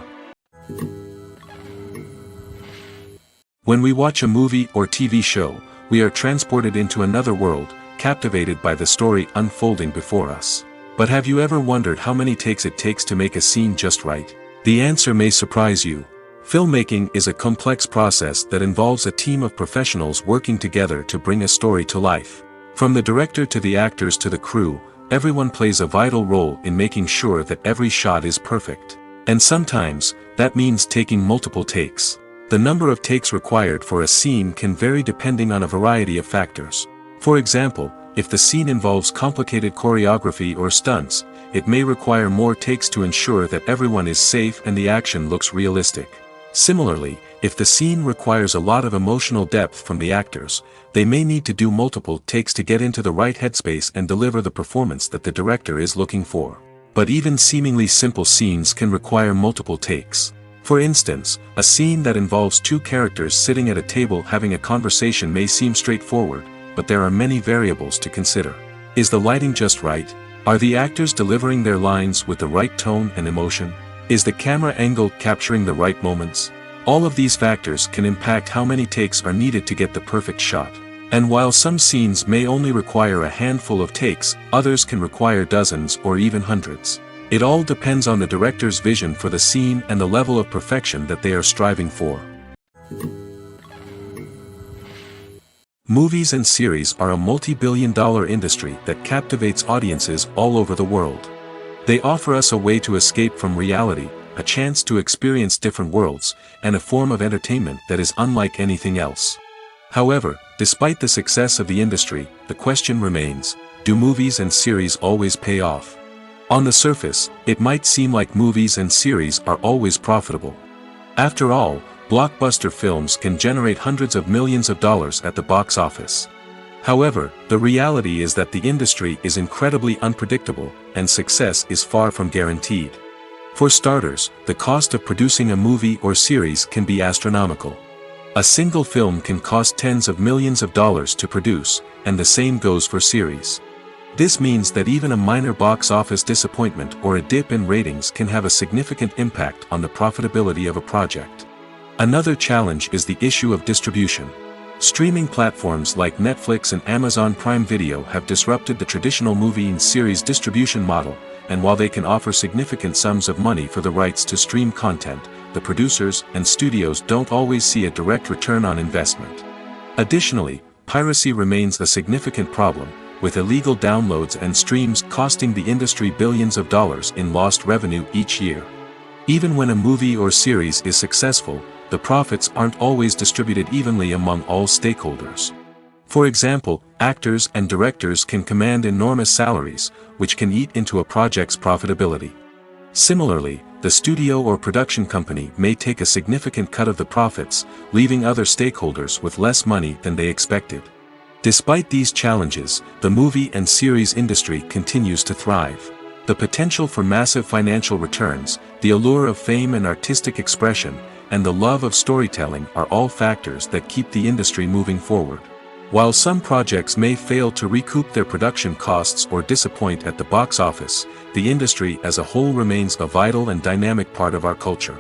When we watch a movie or TV show, we are transported into another world, captivated by the story unfolding before us. But have you ever wondered how many takes it takes to make a scene just right? The answer may surprise you. Filmmaking is a complex process that involves a team of professionals working together to bring a story to life. From the director to the actors to the crew, everyone plays a vital role in making sure that every shot is perfect. And sometimes, that means taking multiple takes. The number of takes required for a scene can vary depending on a variety of factors. For example, if the scene involves complicated choreography or stunts, it may require more takes to ensure that everyone is safe and the action looks realistic. Similarly, if the scene requires a lot of emotional depth from the actors, they may need to do multiple takes to get into the right headspace and deliver the performance that the director is looking for. But even seemingly simple scenes can require multiple takes. For instance, a scene that involves two characters sitting at a table having a conversation may seem straightforward, but there are many variables to consider. Is the lighting just right? Are the actors delivering their lines with the right tone and emotion? Is the camera angle capturing the right moments? All of these factors can impact how many takes are needed to get the perfect shot. And while some scenes may only require a handful of takes, others can require dozens or even hundreds. It all depends on the director's vision for the scene and the level of perfection that they are striving for. Movies and series are a multi-billion-dollar industry that captivates audiences all over the world. They offer us a way to escape from reality, a chance to experience different worlds, and a form of entertainment that is unlike anything else. However, despite the success of the industry, the question remains, do movies and series always pay off? On the surface, it might seem like movies and series are always profitable. After all, blockbuster films can generate hundreds of millions of dollars at the box office. However, the reality is that the industry is incredibly unpredictable, and success is far from guaranteed. For starters, the cost of producing a movie or series can be astronomical. A single film can cost tens of millions of dollars to produce, and the same goes for series. This means that even a minor box office disappointment or a dip in ratings can have a significant impact on the profitability of a project. Another challenge is the issue of distribution. Streaming platforms like Netflix and Amazon Prime Video have disrupted the traditional movie and series distribution model, and while they can offer significant sums of money for the rights to stream content, the producers and studios don't always see a direct return on investment. Additionally, piracy remains a significant problem, with illegal downloads and streams costing the industry billions of dollars in lost revenue each year. Even when a movie or series is successful, the profits aren't always distributed evenly among all stakeholders. For example, actors and directors can command enormous salaries, which can eat into a project's profitability. Similarly, the studio or production company may take a significant cut of the profits, leaving other stakeholders with less money than they expected. Despite these challenges, the movie and series industry continues to thrive. The potential for massive financial returns, the allure of fame and artistic expression, and the love of storytelling are all factors that keep the industry moving forward. While some projects may fail to recoup their production costs or disappoint at the box office, the industry as a whole remains a vital and dynamic part of our culture.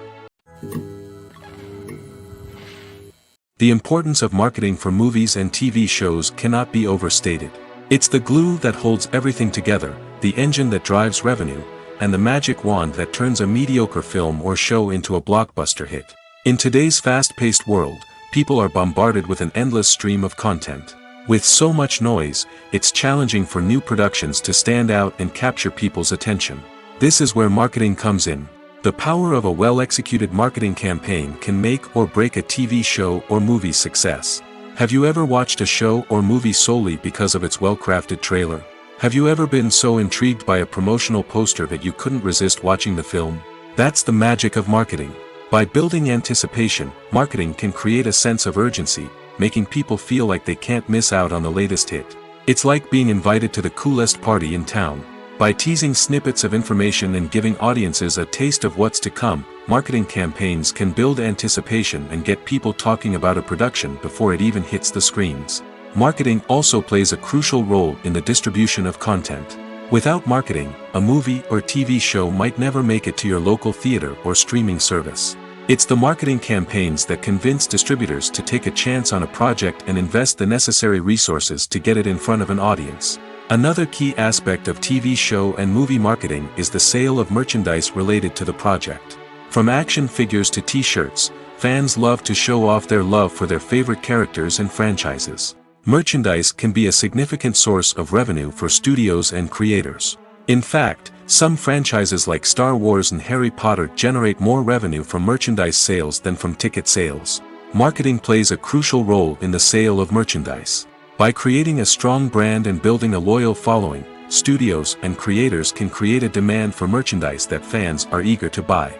The importance of marketing for movies and TV shows cannot be overstated. It's the glue that holds everything together, the engine that drives revenue, and the magic wand that turns a mediocre film or show into a blockbuster hit. In today's fast-paced world, people are bombarded with an endless stream of content. With so much noise, it's challenging for new productions to stand out and capture people's attention. This is where marketing comes in. The power of a well-executed marketing campaign can make or break a TV show or movie's success. Have you ever watched a show or movie solely because of its well-crafted trailer? Have you ever been so intrigued by a promotional poster that you couldn't resist watching the film? That's the magic of marketing. By building anticipation, marketing can create a sense of urgency, making people feel like they can't miss out on the latest hit. It's like being invited to the coolest party in town. By teasing snippets of information and giving audiences a taste of what's to come, marketing campaigns can build anticipation and get people talking about a production before it even hits the screens. Marketing also plays a crucial role in the distribution of content. Without marketing, a movie or TV show might never make it to your local theater or streaming service. It's the marketing campaigns that convince distributors to take a chance on a project and invest the necessary resources to get it in front of an audience. Another key aspect of TV show and movie marketing is the sale of merchandise related to the project. From action figures to t-shirts, fans love to show off their love for their favorite characters and franchises. Merchandise can be a significant source of revenue for studios and creators. In fact, some franchises like Star Wars and Harry Potter generate more revenue from merchandise sales than from ticket sales. Marketing plays a crucial role in the sale of merchandise. By creating a strong brand and building a loyal following, studios and creators can create a demand for merchandise that fans are eager to buy.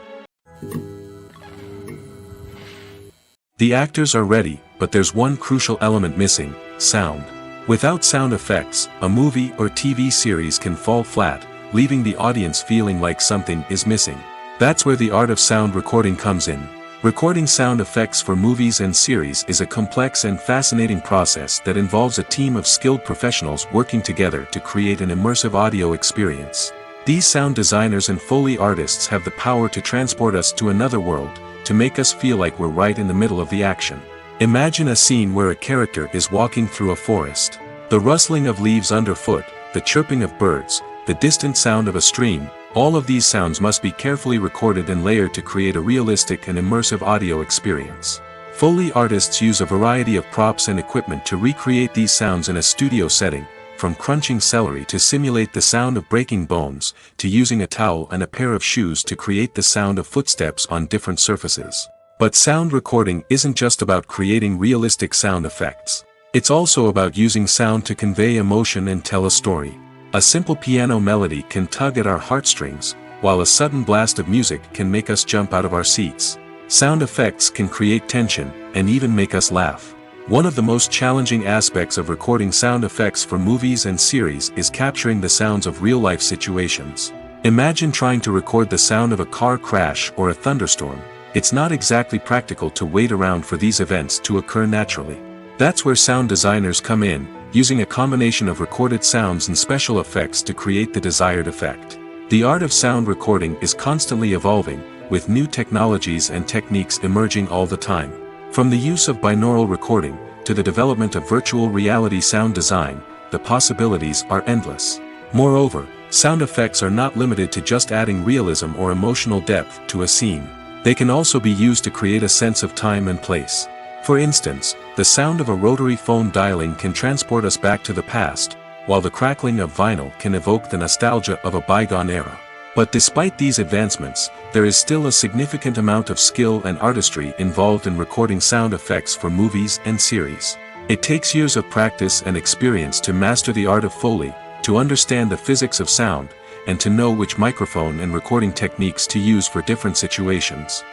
The actors are ready, but there's one crucial element missing: sound. Without sound effects, a movie or TV series can fall flat, leaving the audience feeling like something is missing. That's where the art of sound recording comes in. Recording sound effects for movies and series is a complex and fascinating process that involves a team of skilled professionals working together to create an immersive audio experience. These sound designers and Foley artists have the power to transport us to another world, to make us feel like we're right in the middle of the action. Imagine a scene where a character is walking through a forest. The rustling of leaves underfoot, the chirping of birds, the distant sound of a stream, all of these sounds must be carefully recorded and layered to create a realistic and immersive audio experience. Foley artists use a variety of props and equipment to recreate these sounds in a studio setting, from crunching celery to simulate the sound of breaking bones, to using a towel and a pair of shoes to create the sound of footsteps on different surfaces. But sound recording isn't just about creating realistic sound effects. It's also about using sound to convey emotion and tell a story. A simple piano melody can tug at our heartstrings, while a sudden blast of music can make us jump out of our seats. Sound effects can create tension, and even make us laugh. One of the most challenging aspects of recording sound effects for movies and series is capturing the sounds of real-life situations. Imagine trying to record the sound of a car crash or a thunderstorm. It's not exactly practical to wait around for these events to occur naturally. That's where sound designers come in, using a combination of recorded sounds and special effects to create the desired effect. The art of sound recording is constantly evolving, with new technologies and techniques emerging all the time. From the use of binaural recording, to the development of virtual reality sound design, the possibilities are endless. Moreover, sound effects are not limited to just adding realism or emotional depth to a scene. They can also be used to create a sense of time and place. For instance, the sound of a rotary phone dialing can transport us back to the past, while the crackling of vinyl can evoke the nostalgia of a bygone era. But despite these advancements, there is still a significant amount of skill and artistry involved in recording sound effects for movies and series. It takes years of practice and experience to master the art of Foley, to understand the physics of sound, and to know which microphone and recording techniques to use for different situations.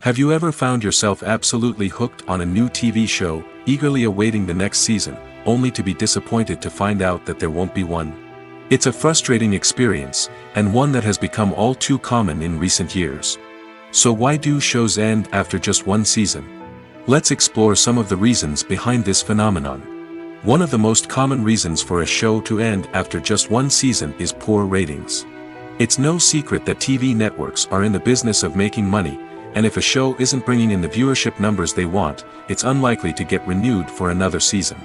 Have you ever found yourself absolutely hooked on a new TV show, eagerly awaiting the next season, only to be disappointed to find out that there won't be one? It's a frustrating experience, and one that has become all too common in recent years. So why do shows end after just one season? Let's explore some of the reasons behind this phenomenon. One of the most common reasons for a show to end after just one season is poor ratings. It's no secret that TV networks are in the business of making money, and if a show isn't bringing in the viewership numbers they want, it's unlikely to get renewed for another season.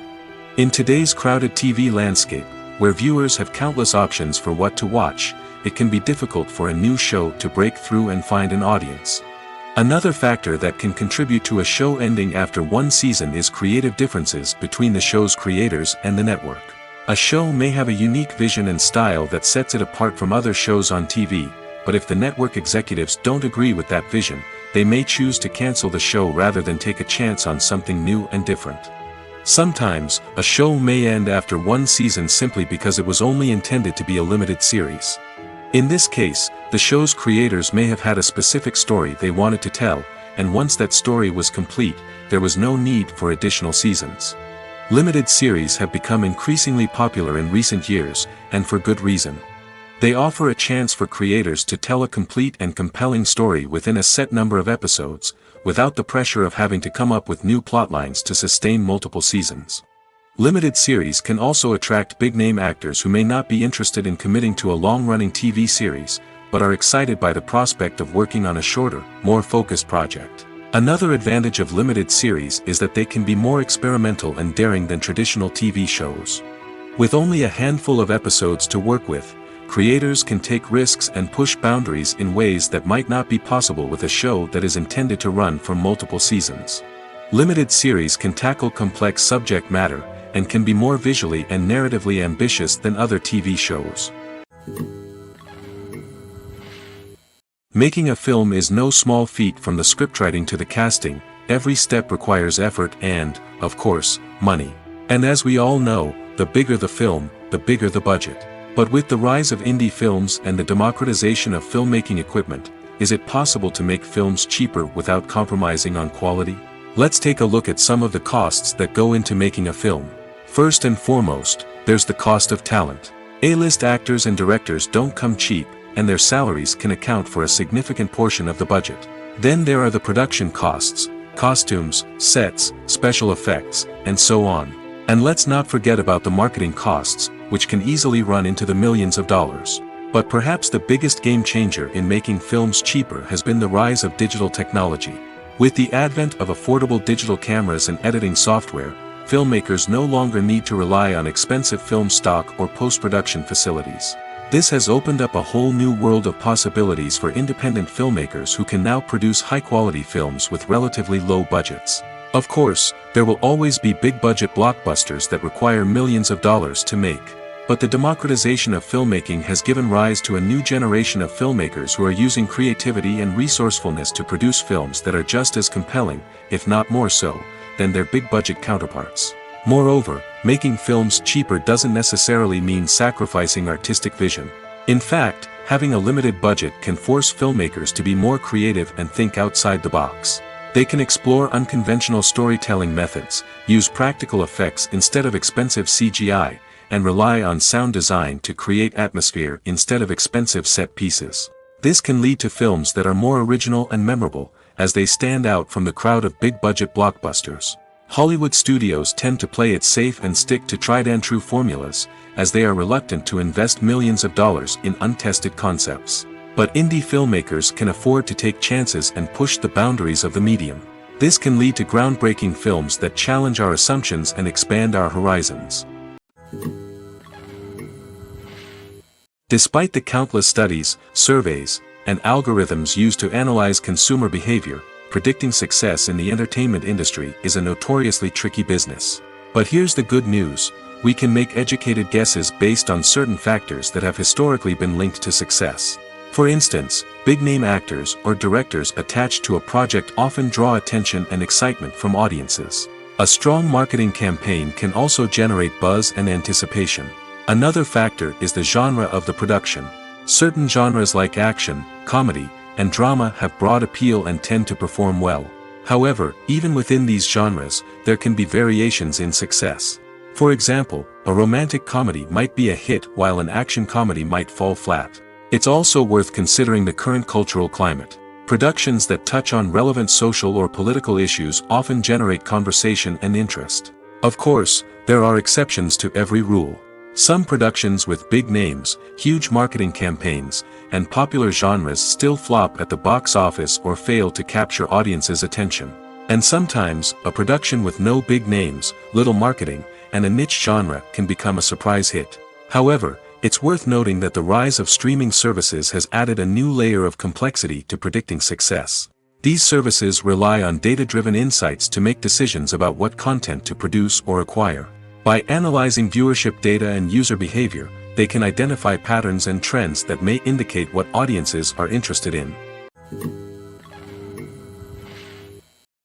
In today's crowded TV landscape, where viewers have countless options for what to watch, it can be difficult for a new show to break through and find an audience. Another factor that can contribute to a show ending after one season is creative differences between the show's creators and the network. A show may have a unique vision and style that sets it apart from other shows on TV, but if the network executives don't agree with that vision, they may choose to cancel the show rather than take a chance on something new and different. Sometimes, a show may end after one season simply because it was only intended to be a limited series. In this case, the show's creators may have had a specific story they wanted to tell, and once that story was complete, there was no need for additional seasons. Limited series have become increasingly popular in recent years, and for good reason. They offer a chance for creators to tell a complete and compelling story within a set number of episodes, without the pressure of having to come up with new plotlines to sustain multiple seasons. Limited series can also attract big-name actors who may not be interested in committing to a long-running TV series, but are excited by the prospect of working on a shorter, more focused project. Another advantage of limited series is that they can be more experimental and daring than traditional TV shows. With only a handful of episodes to work with, creators can take risks and push boundaries in ways that might not be possible with a show that is intended to run for multiple seasons. Limited series can tackle complex subject matter, and can be more visually and narratively ambitious than other TV shows. Making a film is no small feat. From the scriptwriting to the casting, every step requires effort and, of course, money. And as we all know, the bigger the film, the bigger the budget. But with the rise of indie films and the democratization of filmmaking equipment, is it possible to make films cheaper without compromising on quality? Let's take a look at some of the costs that go into making a film. First and foremost, there's the cost of talent. A-list actors and directors don't come cheap, and their salaries can account for a significant portion of the budget. Then there are the production costs, costumes, sets, special effects, and so on. And let's not forget about the marketing costs, which can easily run into the millions of dollars. But perhaps the biggest game changer in making films cheaper has been the rise of digital technology. With the advent of affordable digital cameras and editing software, filmmakers no longer need to rely on expensive film stock or post-production facilities. This has opened up a whole new world of possibilities for independent filmmakers who can now produce high-quality films with relatively low budgets. Of course, there will always be big-budget blockbusters that require millions of dollars to make. But the democratization of filmmaking has given rise to a new generation of filmmakers who are using creativity and resourcefulness to produce films that are just as compelling, if not more so, than their big-budget counterparts. Moreover, making films cheaper doesn't necessarily mean sacrificing artistic vision. In fact, having a limited budget can force filmmakers to be more creative and think outside the box. They can explore unconventional storytelling methods, use practical effects instead of expensive CGI, and rely on sound design to create atmosphere instead of expensive set pieces. This can lead to films that are more original and memorable, as they stand out from the crowd of big-budget blockbusters. Hollywood studios tend to play it safe and stick to tried-and-true formulas, as they are reluctant to invest millions of dollars in untested concepts. But indie filmmakers can afford to take chances and push the boundaries of the medium. This can lead to groundbreaking films that challenge our assumptions and expand our horizons. Despite the countless studies, surveys, and algorithms used to analyze consumer behavior, predicting success in the entertainment industry is a notoriously tricky business. But here's the good news: we can make educated guesses based on certain factors that have historically been linked to success. For instance, big-name actors or directors attached to a project often draw attention and excitement from audiences. A strong marketing campaign can also generate buzz and anticipation. Another factor is the genre of the production. Certain genres like action, comedy, and drama have broad appeal and tend to perform well. However, even within these genres, there can be variations in success. For example, a romantic comedy might be a hit while an action comedy might fall flat. It's also worth considering the current cultural climate. Productions that touch on relevant social or political issues often generate conversation and interest. Of course, there are exceptions to every rule. Some productions with big names, huge marketing campaigns, and popular genres still flop at the box office or fail to capture audiences' attention. And sometimes, a production with no big names, little marketing, and a niche genre can become a surprise hit. However, it's worth noting that the rise of streaming services has added a new layer of complexity to predicting success. These services rely on data-driven insights to make decisions about what content to produce or acquire. By analyzing viewership data and user behavior, they can identify patterns and trends that may indicate what audiences are interested in.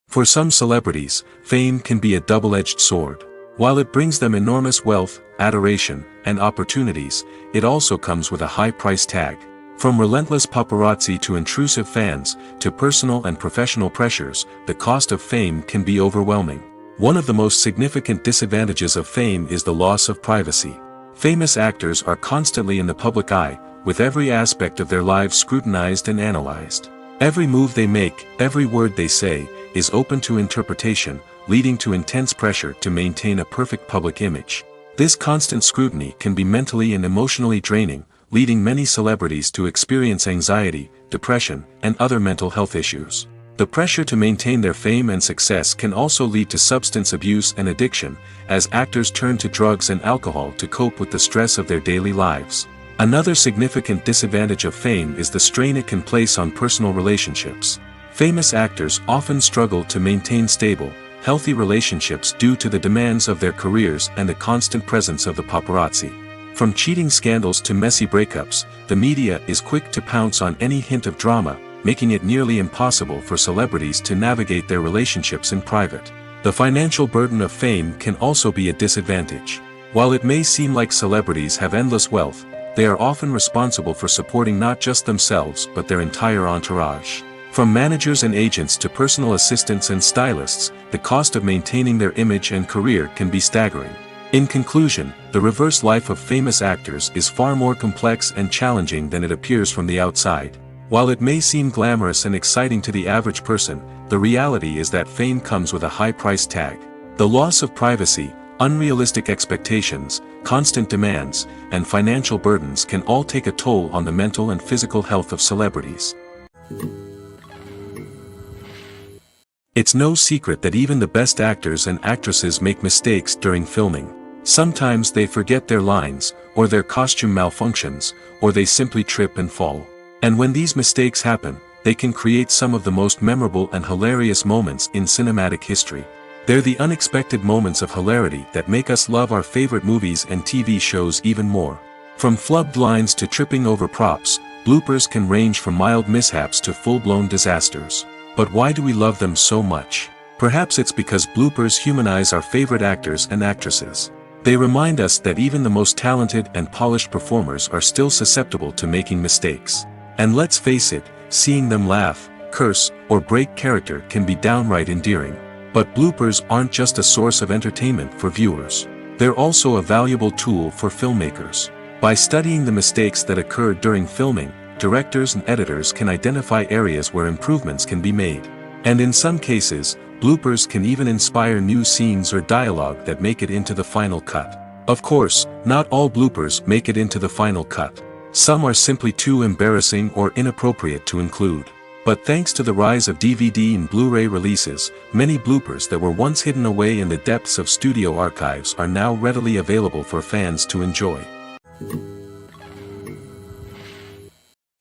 For some celebrities, fame can be a double-edged sword. While it brings them enormous wealth, adoration, and opportunities, it also comes with a high price tag. From relentless paparazzi to intrusive fans, to personal and professional pressures, the cost of fame can be overwhelming. One of the most significant disadvantages of fame is the loss of privacy. Famous actors are constantly in the public eye, with every aspect of their lives scrutinized and analyzed. Every move they make, every word they say, is open to interpretation, leading to intense pressure to maintain a perfect public image. This constant scrutiny can be mentally and emotionally draining, leading many celebrities to experience anxiety, depression, and other mental health issues. The pressure to maintain their fame and success can also lead to substance abuse and addiction, as actors turn to drugs and alcohol to cope with the stress of their daily lives. Another significant disadvantage of fame is the strain it can place on personal relationships. Famous actors often struggle to maintain stable, healthy relationships due to the demands of their careers and the constant presence of the paparazzi. From cheating scandals to messy breakups, the media is quick to pounce on any hint of drama, making it nearly impossible for celebrities to navigate their relationships in private. The financial burden of fame can also be a disadvantage. While it may seem like celebrities have endless wealth, they are often responsible for supporting not just themselves but their entire entourage. From managers and agents to personal assistants and stylists, the cost of maintaining their image and career can be staggering. In conclusion, the reverse life of famous actors is far more complex and challenging than it appears from the outside. While it may seem glamorous and exciting to the average person, the reality is that fame comes with a high price tag. The loss of privacy, unrealistic expectations, constant demands, and financial burdens can all take a toll on the mental and physical health of celebrities. It's no secret that even the best actors and actresses make mistakes during filming. Sometimes they forget their lines, or their costume malfunctions, or they simply trip and fall. And when these mistakes happen, they can create some of the most memorable and hilarious moments in cinematic history. They're the unexpected moments of hilarity that make us love our favorite movies and TV shows even more. From flubbed lines to tripping over props, bloopers can range from mild mishaps to full-blown disasters. But why do we love them so much? Perhaps it's because bloopers humanize our favorite actors and actresses. They remind us that even the most talented and polished performers are still susceptible to making mistakes. And let's face it, seeing them laugh, curse, or break character can be downright endearing. But bloopers aren't just a source of entertainment for viewers. They're also a valuable tool for filmmakers. By studying the mistakes that occurred during filming, directors and editors can identify areas where improvements can be made. And in some cases, bloopers can even inspire new scenes or dialogue that make it into the final cut. Of course, not all bloopers make it into the final cut. Some are simply too embarrassing or inappropriate to include. But thanks to the rise of DVD and Blu-ray releases, many bloopers that were once hidden away in the depths of studio archives are now readily available for fans to enjoy.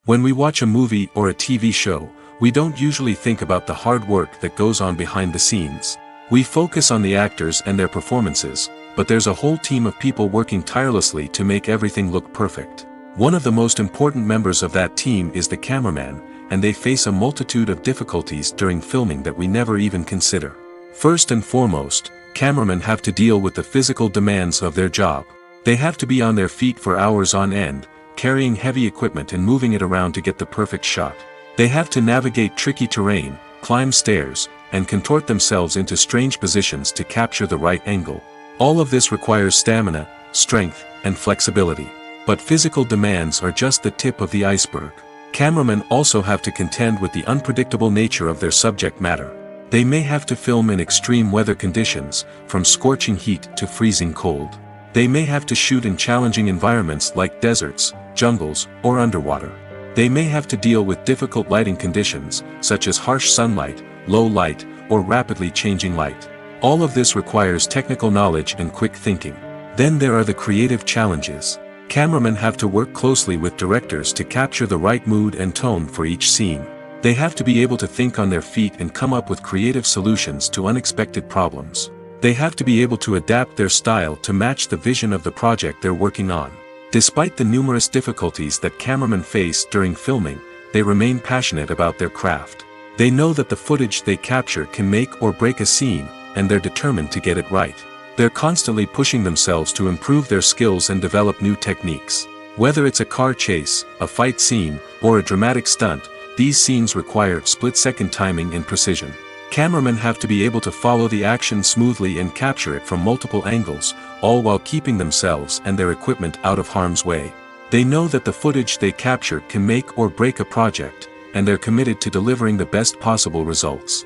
When we watch a movie or a TV show, we don't usually think about the hard work that goes on behind the scenes. We focus on the actors and their performances, but there's a whole team of people working tirelessly to make everything look perfect. One of the most important members of that team is the cameraman, and they face a multitude of difficulties during filming that we never even consider. First and foremost, cameramen have to deal with the physical demands of their job. They have to be on their feet for hours on end, carrying heavy equipment and moving it around to get the perfect shot. They have to navigate tricky terrain, climb stairs, and contort themselves into strange positions to capture the right angle. All of this requires stamina, strength, and flexibility. But physical demands are just the tip of the iceberg. Cameramen also have to contend with the unpredictable nature of their subject matter. They may have to film in extreme weather conditions, from scorching heat to freezing cold. They may have to shoot in challenging environments like deserts, jungles, or underwater. They may have to deal with difficult lighting conditions, such as harsh sunlight, low light, or rapidly changing light. All of this requires technical knowledge and quick thinking. Then there are the creative challenges. Cameramen have to work closely with directors to capture the right mood and tone for each scene. They have to be able to think on their feet and come up with creative solutions to unexpected problems. They have to be able to adapt their style to match the vision of the project they're working on. Despite the numerous difficulties that cameramen face during filming, they remain passionate about their craft. They know that the footage they capture can make or break a scene, and they're determined to get it right. They're constantly pushing themselves to improve their skills and develop new techniques. Whether it's a car chase, a fight scene, or a dramatic stunt, these scenes require split-second timing and precision. Cameramen have to be able to follow the action smoothly and capture it from multiple angles, all while keeping themselves and their equipment out of harm's way. They know that the footage they capture can make or break a project, and they're committed to delivering the best possible results.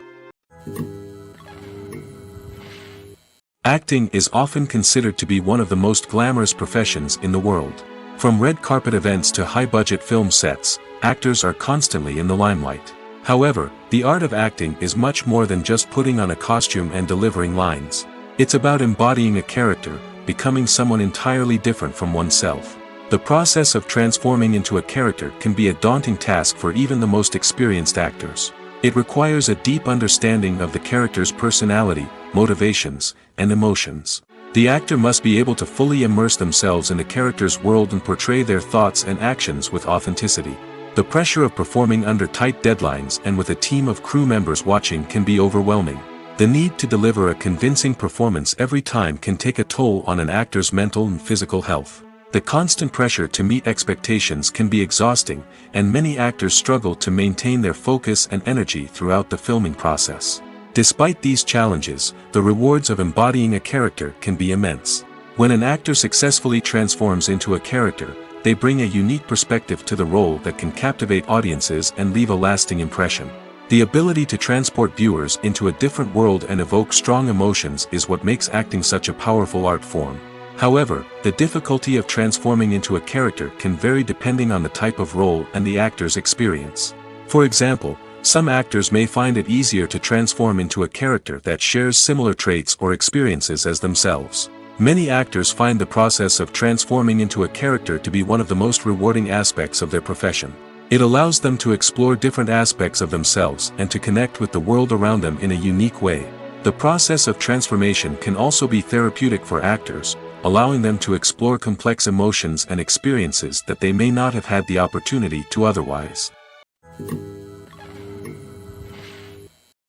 Acting is often considered to be one of the most glamorous professions in the world. From red carpet events to high-budget film sets, actors are constantly in the limelight. However, the art of acting is much more than just putting on a costume and delivering lines. It's about embodying a character, becoming someone entirely different from oneself. The process of transforming into a character can be a daunting task for even the most experienced actors. It requires a deep understanding of the character's personality, motivations, and emotions. The actor must be able to fully immerse themselves in the character's world and portray their thoughts and actions with authenticity. The pressure of performing under tight deadlines and with a team of crew members watching can be overwhelming. The need to deliver a convincing performance every time can take a toll on an actor's mental and physical health. The constant pressure to meet expectations can be exhausting, and many actors struggle to maintain their focus and energy throughout the filming process. Despite these challenges, the rewards of embodying a character can be immense. When an actor successfully transforms into a character, they bring a unique perspective to the role that can captivate audiences and leave a lasting impression. The ability to transport viewers into a different world and evoke strong emotions is what makes acting such a powerful art form. However, the difficulty of transforming into a character can vary depending on the type of role and the actor's experience. For example, some actors may find it easier to transform into a character that shares similar traits or experiences as themselves. Many actors find the process of transforming into a character to be one of the most rewarding aspects of their profession. It allows them to explore different aspects of themselves and to connect with the world around them in a unique way. The process of transformation can also be therapeutic for actors, allowing them to explore complex emotions and experiences that they may not have had the opportunity to otherwise.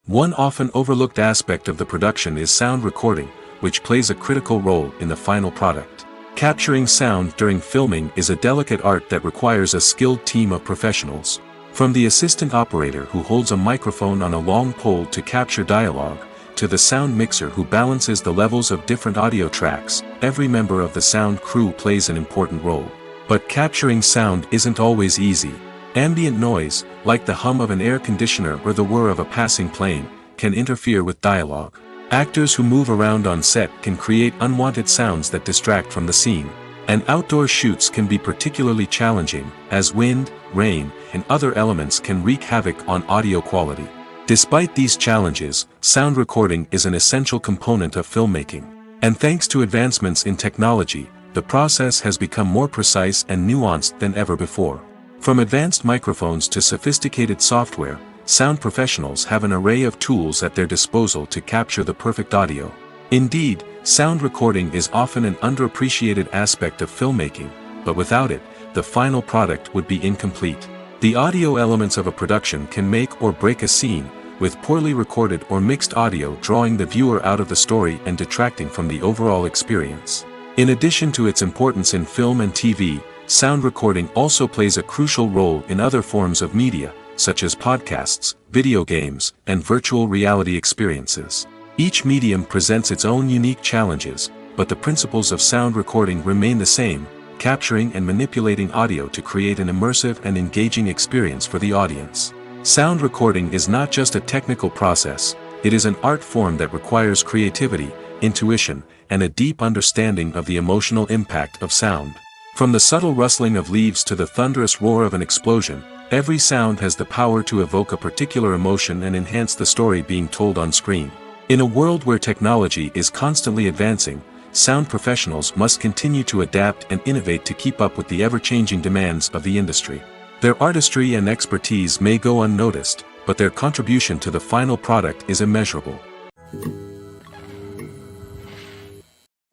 One often overlooked aspect of the production is sound recording, which plays a critical role in the final product. Capturing sound during filming is a delicate art that requires a skilled team of professionals. From the assistant operator who holds a microphone on a long pole to capture dialogue, to the sound mixer who balances the levels of different audio tracks, every member of the sound crew plays an important role. But capturing sound isn't always easy. Ambient noise, like the hum of an air conditioner or the whir of a passing plane, can interfere with dialogue. Actors who move around on set can create unwanted sounds that distract from the scene. And outdoor shoots can be particularly challenging, as wind, rain, and other elements can wreak havoc on audio quality. Despite these challenges, sound recording is an essential component of filmmaking. And thanks to advancements in technology, the process has become more precise and nuanced than ever before. From advanced microphones to sophisticated software, sound professionals have an array of tools at their disposal to capture the perfect audio. Indeed, sound recording is often an underappreciated aspect of filmmaking, but without it, the final product would be incomplete. The audio elements of a production can make or break a scene, with poorly recorded or mixed audio drawing the viewer out of the story and detracting from the overall experience. In addition to its importance in film and TV, sound recording also plays a crucial role in other forms of media, such as podcasts, video games, and virtual reality experiences. Each medium presents its own unique challenges, but the principles of sound recording remain the same, capturing and manipulating audio to create an immersive and engaging experience for the audience. Sound recording is not just a technical process, it is an art form that requires creativity, intuition, and a deep understanding of the emotional impact of sound. From the subtle rustling of leaves to the thunderous roar of an explosion, every sound has the power to evoke a particular emotion and enhance the story being told on screen. In a world where technology is constantly advancing, sound professionals must continue to adapt and innovate to keep up with the ever-changing demands of the industry. Their artistry and expertise may go unnoticed, but their contribution to the final product is immeasurable.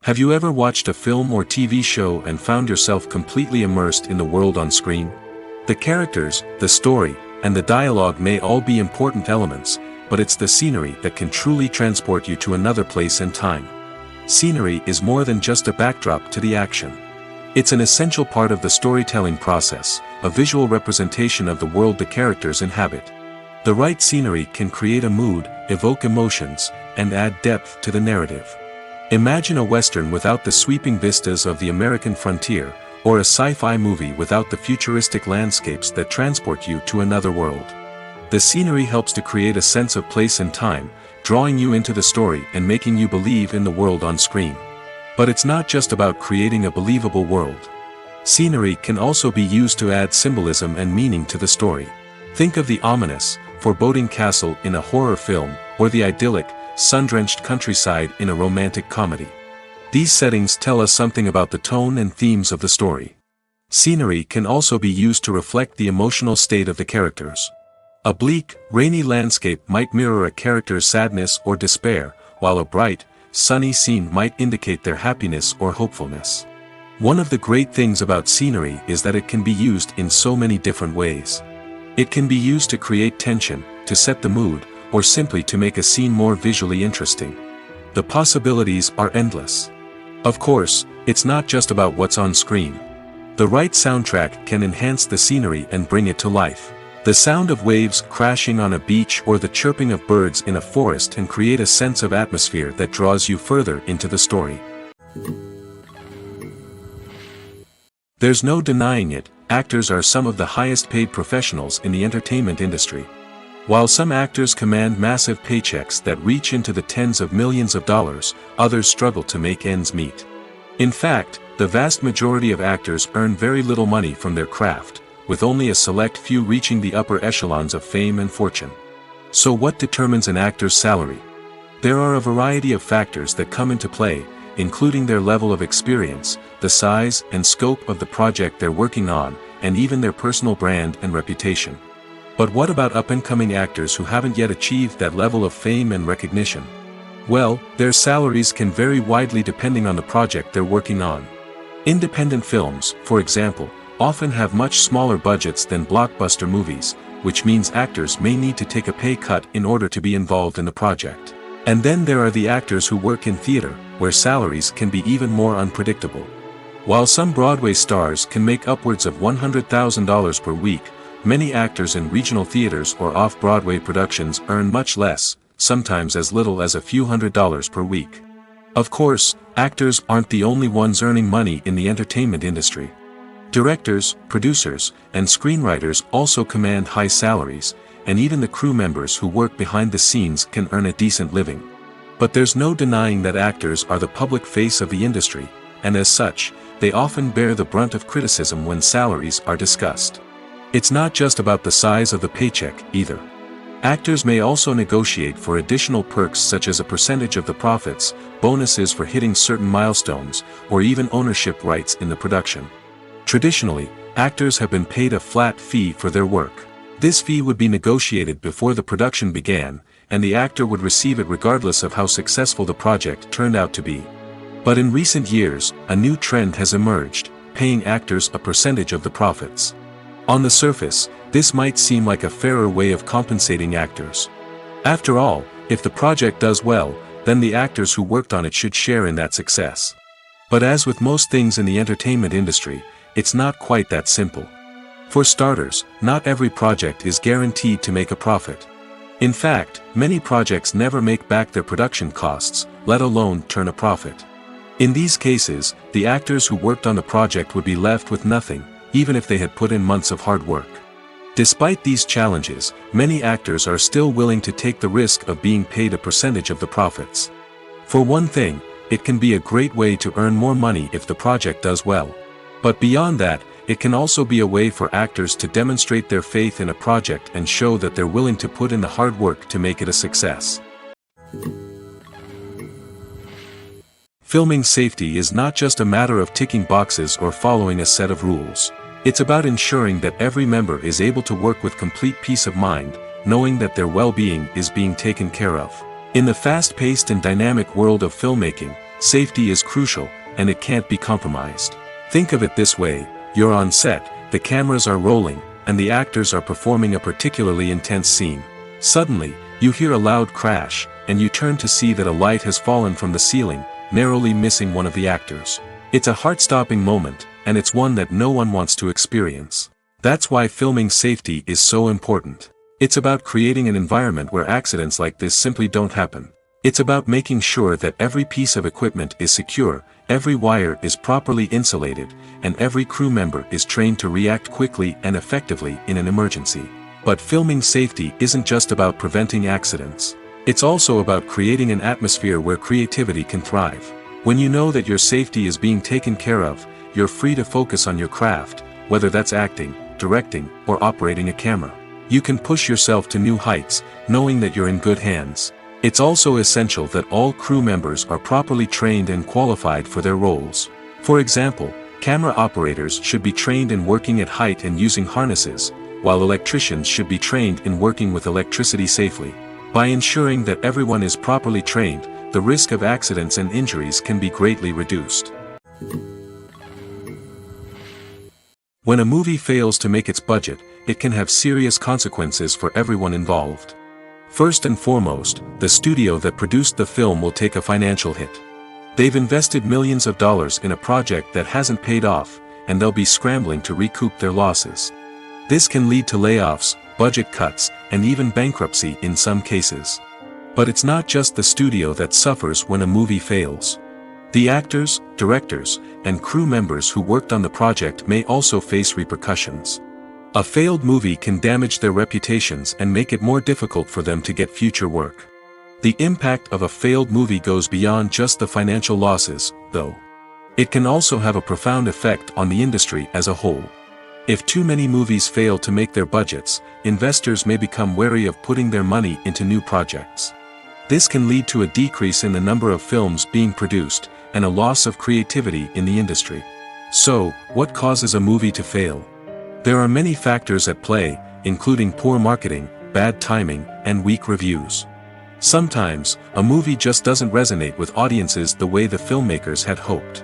Have you ever watched a film or TV show and found yourself completely immersed in the world on screen? The characters, the story, and the dialogue may all be important elements, but it's the scenery that can truly transport you to another place and time. Scenery is more than just a backdrop to the action. It's an essential part of the storytelling process, a visual representation of the world the characters inhabit. The right scenery can create a mood, evoke emotions, and add depth to the narrative. Imagine a Western without the sweeping vistas of the American frontier, or a sci-fi movie without the futuristic landscapes that transport you to another world. The scenery helps to create a sense of place and time, drawing you into the story and making you believe in the world on screen. But it's not just about creating a believable world. Scenery can also be used to add symbolism and meaning to the story. Think of the ominous, foreboding castle in a horror film, or the idyllic, sun-drenched countryside in a romantic comedy. These settings tell us something about the tone and themes of the story. Scenery can also be used to reflect the emotional state of the characters. A bleak, rainy landscape might mirror a character's sadness or despair, while a bright, sunny scene might indicate their happiness or hopefulness. One of the great things about scenery is that it can be used in so many different ways. It can be used to create tension, to set the mood, or simply to make a scene more visually interesting. The possibilities are endless. Of course, it's not just about what's on screen. The right soundtrack can enhance the scenery and bring it to life. The sound of waves crashing on a beach or the chirping of birds in a forest can create a sense of atmosphere that draws you further into the story. There's no denying it, actors are some of the highest paid professionals in the entertainment industry. While some actors command massive paychecks that reach into the tens of millions of dollars, others struggle to make ends meet. In fact, the vast majority of actors earn very little money from their craft, with only a select few reaching the upper echelons of fame and fortune. So what determines an actor's salary? There are a variety of factors that come into play, including their level of experience, the size and scope of the project they're working on, and even their personal brand and reputation. But what about up-and-coming actors who haven't yet achieved that level of fame and recognition? Well, their salaries can vary widely depending on the project they're working on. Independent films, for example, often have much smaller budgets than blockbuster movies, which means actors may need to take a pay cut in order to be involved in the project. And then there are the actors who work in theater, where salaries can be even more unpredictable. While some Broadway stars can make upwards of $100,000 per week, many actors in regional theaters or off-Broadway productions earn much less, sometimes as little as a few $100s per week. Of course, actors aren't the only ones earning money in the entertainment industry. Directors, producers, and screenwriters also command high salaries, and even the crew members who work behind the scenes can earn a decent living. But there's no denying that actors are the public face of the industry, and as such, they often bear the brunt of criticism when salaries are discussed. It's not just about the size of the paycheck, either. Actors may also negotiate for additional perks such as a percentage of the profits, bonuses for hitting certain milestones, or even ownership rights in the production. Traditionally, actors have been paid a flat fee for their work. This fee would be negotiated before the production began, and the actor would receive it regardless of how successful the project turned out to be. But in recent years, a new trend has emerged, paying actors a percentage of the profits. On the surface, this might seem like a fairer way of compensating actors. After all, if the project does well, then the actors who worked on it should share in that success. But as with most things in the entertainment industry, it's not quite that simple. For starters, not every project is guaranteed to make a profit. In fact, many projects never make back their production costs, let alone turn a profit. In these cases, the actors who worked on the project would be left with nothing, even if they had put in months of hard work. Despite these challenges, many actors are still willing to take the risk of being paid a percentage of the profits. For one thing, it can be a great way to earn more money if the project does well. But beyond that, it can also be a way for actors to demonstrate their faith in a project and show that they're willing to put in the hard work to make it a success. Filming safety is not just a matter of ticking boxes or following a set of rules. It's about ensuring that every member is able to work with complete peace of mind, knowing that their well-being is being taken care of. In the fast-paced and dynamic world of filmmaking, safety is crucial, and it can't be compromised. Think of it this way: you're on set, the cameras are rolling, and the actors are performing a particularly intense scene. Suddenly, you hear a loud crash, and you turn to see that a light has fallen from the ceiling, narrowly missing one of the actors. It's a heart-stopping moment, and it's one that no one wants to experience. That's why filming safety is so important. It's about creating an environment where accidents like this simply don't happen. It's about making sure that every piece of equipment is secure, every wire is properly insulated, and every crew member is trained to react quickly and effectively in an emergency. But filming safety isn't just about preventing accidents. It's also about creating an atmosphere where creativity can thrive. When you know that your safety is being taken care of, you're free to focus on your craft, whether that's acting, directing, or operating a camera. You can push yourself to new heights, knowing that you're in good hands. It's also essential that all crew members are properly trained and qualified for their roles. For example, camera operators should be trained in working at height and using harnesses, while electricians should be trained in working with electricity safely. By ensuring that everyone is properly trained, the risk of accidents and injuries can be greatly reduced. When a movie fails to make its budget, it can have serious consequences for everyone involved. First and foremost, the studio that produced the film will take a financial hit. They've invested millions of dollars in a project that hasn't paid off, and they'll be scrambling to recoup their losses. This can lead to layoffs, budget cuts, and even bankruptcy in some cases. But it's not just the studio that suffers when a movie fails. The actors, directors, and crew members who worked on the project may also face repercussions. A failed movie can damage their reputations and make it more difficult for them to get future work. The impact of a failed movie goes beyond just the financial losses, though. It can also have a profound effect on the industry as a whole. If too many movies fail to make their budgets, investors may become wary of putting their money into new projects. This can lead to a decrease in the number of films being produced, and a loss of creativity in the industry. So, what causes a movie to fail? There are many factors at play, including poor marketing, bad timing, and weak reviews. Sometimes, a movie just doesn't resonate with audiences the way the filmmakers had hoped.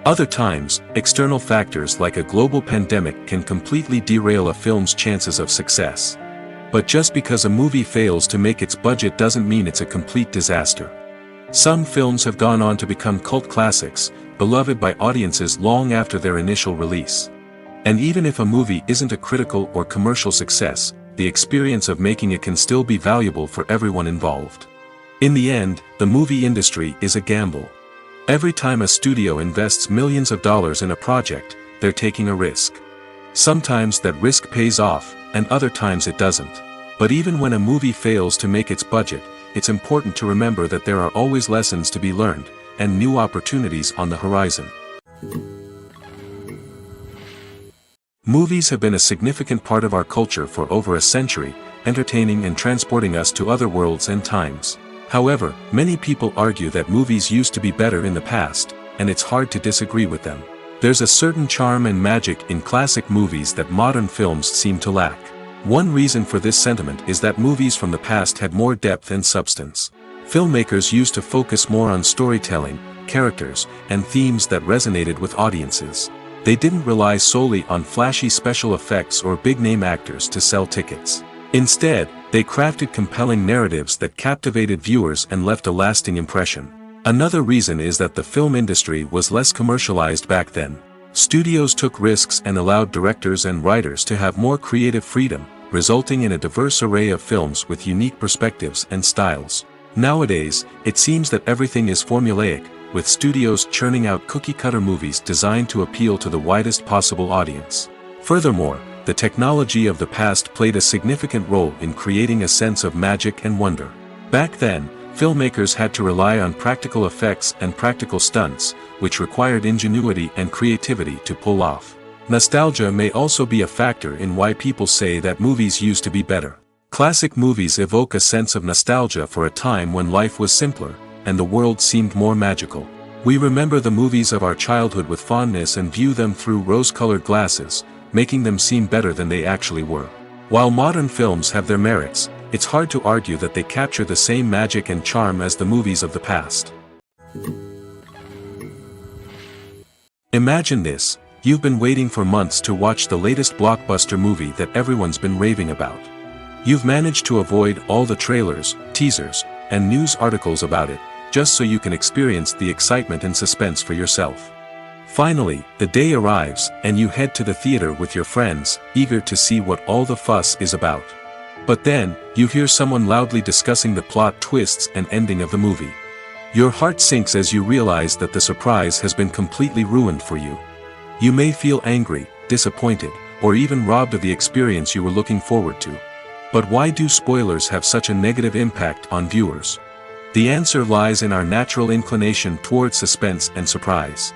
Other times, external factors like a global pandemic can completely derail a film's chances of success. But just because a movie fails to make its budget doesn't mean it's a complete disaster. Some films have gone on to become cult classics, beloved by audiences long after their initial release. And even if a movie isn't a critical or commercial success, the experience of making it can still be valuable for everyone involved. In the end, the movie industry is a gamble. Every time a studio invests millions of dollars in a project, they're taking a risk. Sometimes that risk pays off, and other times it doesn't. But even when a movie fails to make its budget, it's important to remember that there are always lessons to be learned, and new opportunities on the horizon. Movies have been a significant part of our culture for over a century, entertaining and transporting us to other worlds and times. However, many people argue that movies used to be better in the past, and it's hard to disagree with them. There's a certain charm and magic in classic movies that modern films seem to lack. One reason for this sentiment is that movies from the past had more depth and substance. Filmmakers used to focus more on storytelling, characters, and themes that resonated with audiences. They didn't rely solely on flashy special effects or big-name actors to sell tickets. Instead, they crafted compelling narratives that captivated viewers and left a lasting impression. Another reason is that the film industry was less commercialized back then. Studios took risks and allowed directors and writers to have more creative freedom, resulting in a diverse array of films with unique perspectives and styles. Nowadays, it seems that everything is formulaic, with studios churning out cookie-cutter movies designed to appeal to the widest possible audience. Furthermore, the technology of the past played a significant role in creating a sense of magic and wonder. Back then, filmmakers had to rely on practical effects and practical stunts, which required ingenuity and creativity to pull off. Nostalgia may also be a factor in why people say that movies used to be better. Classic movies evoke a sense of nostalgia for a time when life was simpler, and the world seemed more magical. We remember the movies of our childhood with fondness and view them through rose-colored glasses, making them seem better than they actually were. While modern films have their merits, it's hard to argue that they capture the same magic and charm as the movies of the past. Imagine this: you've been waiting for months to watch the latest blockbuster movie that everyone's been raving about. You've managed to avoid all the trailers, teasers, and news articles about it, just so you can experience the excitement and suspense for yourself. Finally, the day arrives, and you head to the theater with your friends, eager to see what all the fuss is about. But then, you hear someone loudly discussing the plot twists and ending of the movie. Your heart sinks as you realize that the surprise has been completely ruined for you. You may feel angry, disappointed, or even robbed of the experience you were looking forward to. But why do spoilers have such a negative impact on viewers? The answer lies in our natural inclination toward suspense and surprise.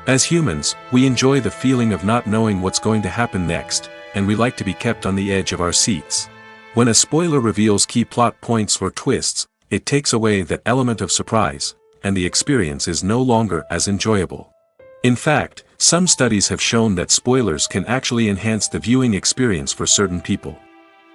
As humans, we enjoy the feeling of not knowing what's going to happen next, and we like to be kept on the edge of our seats. When a spoiler reveals key plot points or twists, it takes away that element of surprise, and the experience is no longer as enjoyable. In fact, some studies have shown that spoilers can actually enhance the viewing experience for certain people.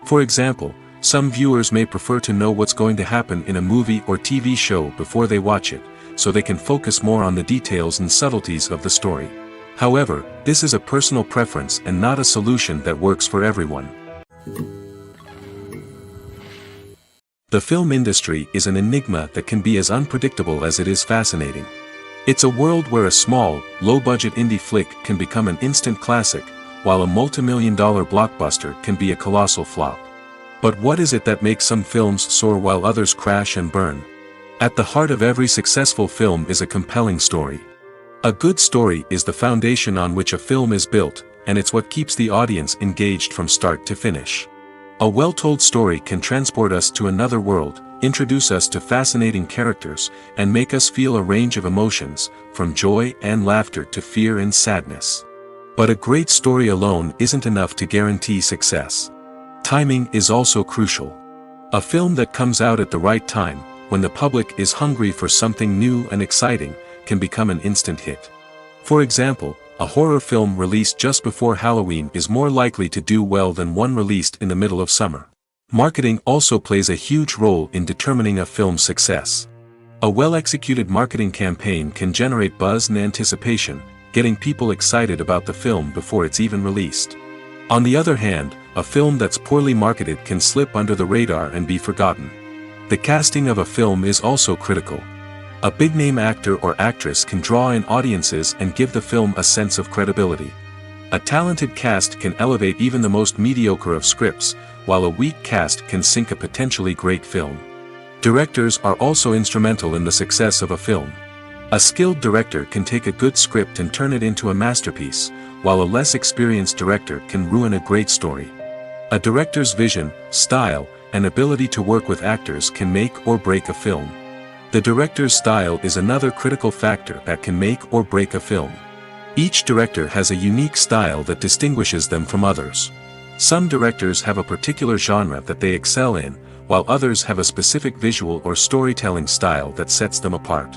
For example, some viewers may prefer to know what's going to happen in a movie or TV show before they watch it, so they can focus more on the details and subtleties of the story. However, this is a personal preference and not a solution that works for everyone. The film industry is an enigma that can be as unpredictable as it is fascinating. It's a world where a small, low-budget indie flick can become an instant classic, while a multi-million-dollar blockbuster can be a colossal flop. But what is it that makes some films soar while others crash and burn? At the heart of every successful film is a compelling story. A good story is the foundation on which a film is built, and it's what keeps the audience engaged from start to finish. A well-told story can transport us to another world, introduce us to fascinating characters, and make us feel a range of emotions, from joy and laughter to fear and sadness. But a great story alone isn't enough to guarantee success. Timing is also crucial. A film that comes out at the right time, when the public is hungry for something new and exciting, can become an instant hit. For example, a horror film released just before Halloween is more likely to do well than one released in the middle of summer. Marketing also plays a huge role in determining a film's success. A well-executed marketing campaign can generate buzz and anticipation, getting people excited about the film before it's even released. On the other hand, a film that's poorly marketed can slip under the radar and be forgotten. The casting of a film is also critical. A big-name actor or actress can draw in audiences and give the film a sense of credibility. A talented cast can elevate even the most mediocre of scripts, while a weak cast can sink a potentially great film. Directors are also instrumental in the success of a film. A skilled director can take a good script and turn it into a masterpiece, while a less experienced director can ruin a great story. A director's vision, style, and ability to work with actors can make or break a film. The director's style is another critical factor that can make or break a film. Each director has a unique style that distinguishes them from others. Some directors have a particular genre that they excel in, while others have a specific visual or storytelling style that sets them apart.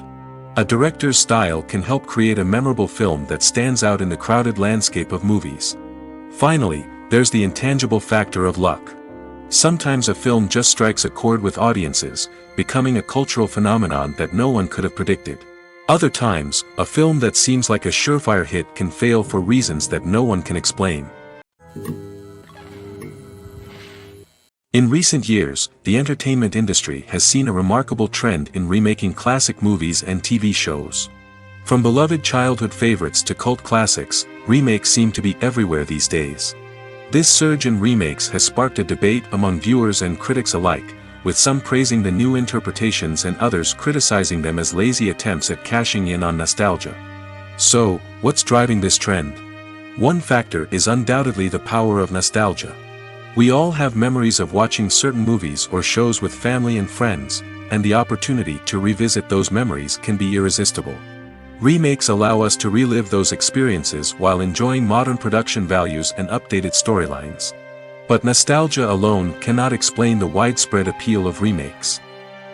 A director's style can help create a memorable film that stands out in the crowded landscape of movies. Finally, there's the intangible factor of luck. Sometimes a film just strikes a chord with audiences, becoming a cultural phenomenon that no one could have predicted. Other times, a film that seems like a surefire hit can fail for reasons that no one can explain. In recent years, the entertainment industry has seen a remarkable trend in remaking classic movies and TV shows. From beloved childhood favorites to cult classics, remakes seem to be everywhere these days. This surge in remakes has sparked a debate among viewers and critics alike, with some praising the new interpretations and others criticizing them as lazy attempts at cashing in on nostalgia. So, what's driving this trend? One factor is undoubtedly the power of nostalgia. We all have memories of watching certain movies or shows with family and friends, and the opportunity to revisit those memories can be irresistible. Remakes allow us to relive those experiences while enjoying modern production values and updated storylines. But nostalgia alone cannot explain the widespread appeal of remakes.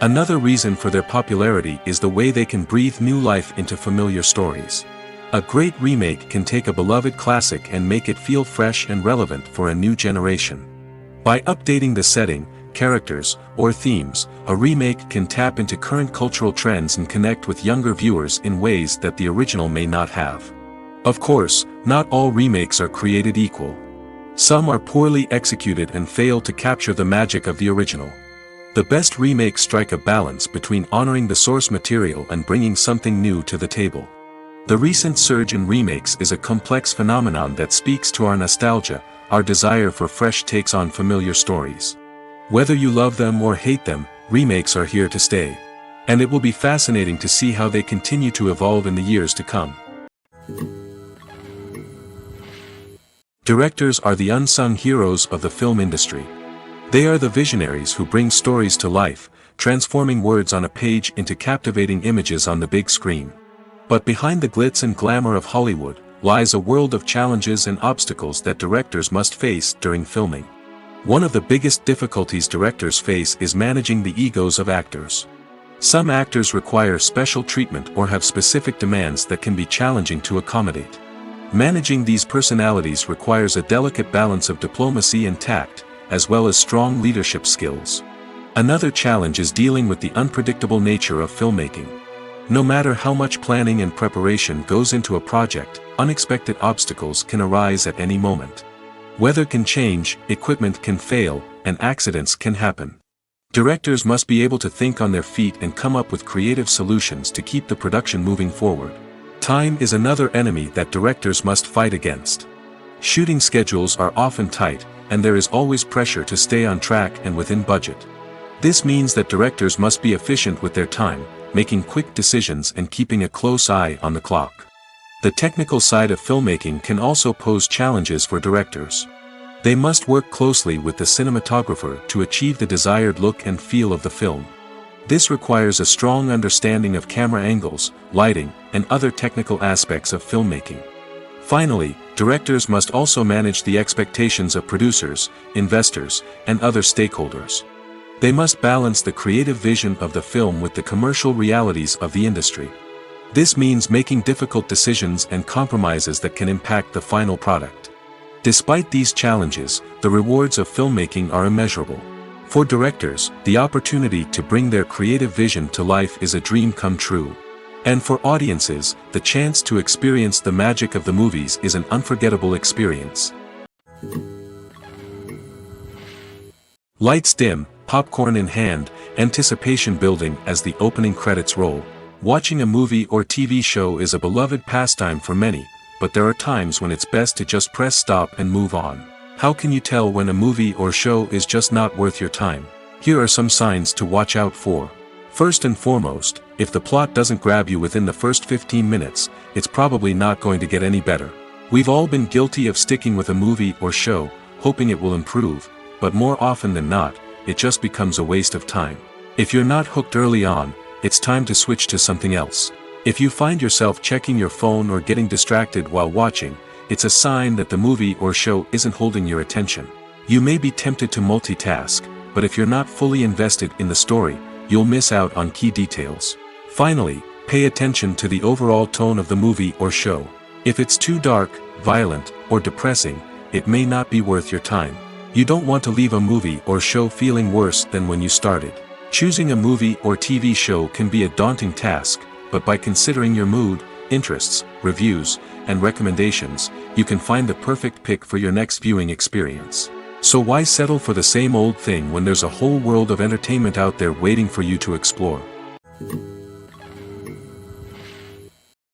Another reason for their popularity is the way they can breathe new life into familiar stories. A great remake can take a beloved classic and make it feel fresh and relevant for a new generation. By updating the setting, characters, or themes, a remake can tap into current cultural trends and connect with younger viewers in ways that the original may not have. Of course, not all remakes are created equal. Some are poorly executed and fail to capture the magic of the original. The best remakes strike a balance between honoring the source material and bringing something new to the table. The recent surge in remakes is a complex phenomenon that speaks to our nostalgia, our desire for fresh takes on familiar stories. Whether you love them or hate them, remakes are here to stay. And it will be fascinating to see how they continue to evolve in the years to come. Directors are the unsung heroes of the film industry. They are the visionaries who bring stories to life, transforming words on a page into captivating images on the big screen. But behind the glitz and glamour of Hollywood, lies a world of challenges and obstacles that directors must face during filming. One of the biggest difficulties directors face is managing the egos of actors. Some actors require special treatment or have specific demands that can be challenging to accommodate. Managing these personalities requires a delicate balance of diplomacy and tact, as well as strong leadership skills. Another challenge is dealing with the unpredictable nature of filmmaking. No matter how much planning and preparation goes into a project, unexpected obstacles can arise at any moment. Weather can change, equipment can fail, and accidents can happen. Directors must be able to think on their feet and come up with creative solutions to keep the production moving forward. Time is another enemy that directors must fight against. Shooting schedules are often tight, and there is always pressure to stay on track and within budget. This means that directors must be efficient with their time, making quick decisions and keeping a close eye on the clock. The technical side of filmmaking can also pose challenges for directors. They must work closely with the cinematographer to achieve the desired look and feel of the film. This requires a strong understanding of camera angles, lighting, and other technical aspects of filmmaking. Finally, directors must also manage the expectations of producers, investors, and other stakeholders. They must balance the creative vision of the film with the commercial realities of the industry. This means making difficult decisions and compromises that can impact the final product. Despite these challenges, the rewards of filmmaking are immeasurable. For directors, the opportunity to bring their creative vision to life is a dream come true. And for audiences, the chance to experience the magic of the movies is an unforgettable experience. Lights dim, popcorn in hand, anticipation building as the opening credits roll. Watching a movie or TV show is a beloved pastime for many, but there are times when it's best to just press stop and move on. How can you tell when a movie or show is just not worth your time? Here are some signs to watch out for. First and foremost, if the plot doesn't grab you within the first 15 minutes, it's probably not going to get any better. We've all been guilty of sticking with a movie or show, hoping it will improve, but more often than not, it just becomes a waste of time. If you're not hooked early on, it's time to switch to something else. If you find yourself checking your phone or getting distracted while watching, it's a sign that the movie or show isn't holding your attention. You may be tempted to multitask, but if you're not fully invested in the story, you'll miss out on key details. Finally, pay attention to the overall tone of the movie or show. If it's too dark, violent, or depressing, it may not be worth your time. You don't want to leave a movie or show feeling worse than when you started. Choosing a movie or TV show can be a daunting task, but by considering your mood, interests, reviews, and recommendations, you can find the perfect pick for your next viewing experience. So why settle for the same old thing when there's a whole world of entertainment out there waiting for you to explore?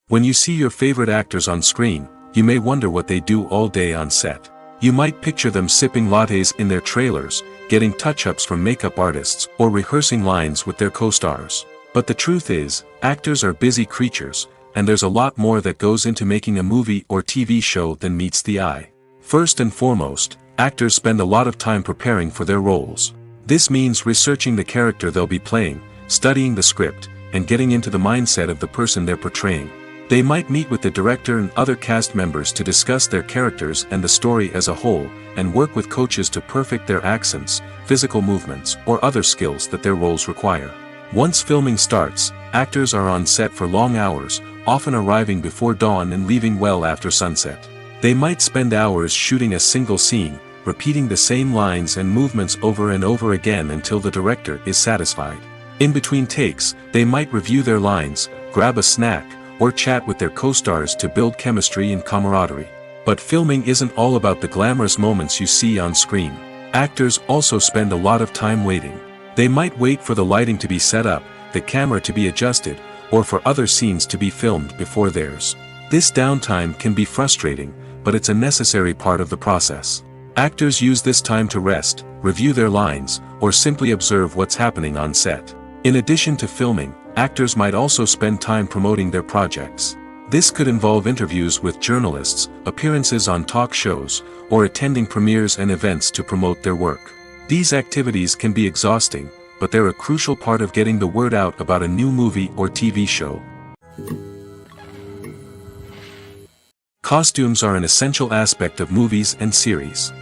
When you see your favorite actors on screen, you may wonder what they do all day on set. You might picture them sipping lattes in their trailers, getting touch-ups from makeup artists, or rehearsing lines with their co-stars. But the truth is, actors are busy creatures, and there's a lot more that goes into making a movie or TV show than meets the eye. First and foremost, actors spend a lot of time preparing for their roles. This means researching the character they'll be playing, studying the script, and getting into the mindset of the person they're portraying. They might meet with the director and other cast members to discuss their characters and the story as a whole, and work with coaches to perfect their accents, physical movements, or other skills that their roles require. Once filming starts, actors are on set for long hours, often arriving before dawn and leaving well after sunset. They might spend hours shooting a single scene, repeating the same lines and movements over and over again until the director is satisfied. In between takes, they might review their lines, grab a snack, or chat with their co-stars to build chemistry and camaraderie. But filming isn't all about the glamorous moments you see on screen. Actors also spend a lot of time waiting. They might wait for the lighting to be set up, the camera to be adjusted, or for other scenes to be filmed before theirs. This downtime can be frustrating, but it's a necessary part of the process. Actors use this time to rest, review their lines, or simply observe what's happening on set. In addition to filming, actors might also spend time promoting their projects. This could involve interviews with journalists, appearances on talk shows, or attending premieres and events to promote their work. These activities can be exhausting, but they're a crucial part of getting the word out about a new movie or TV show. Costumes are an essential aspect of movies and series.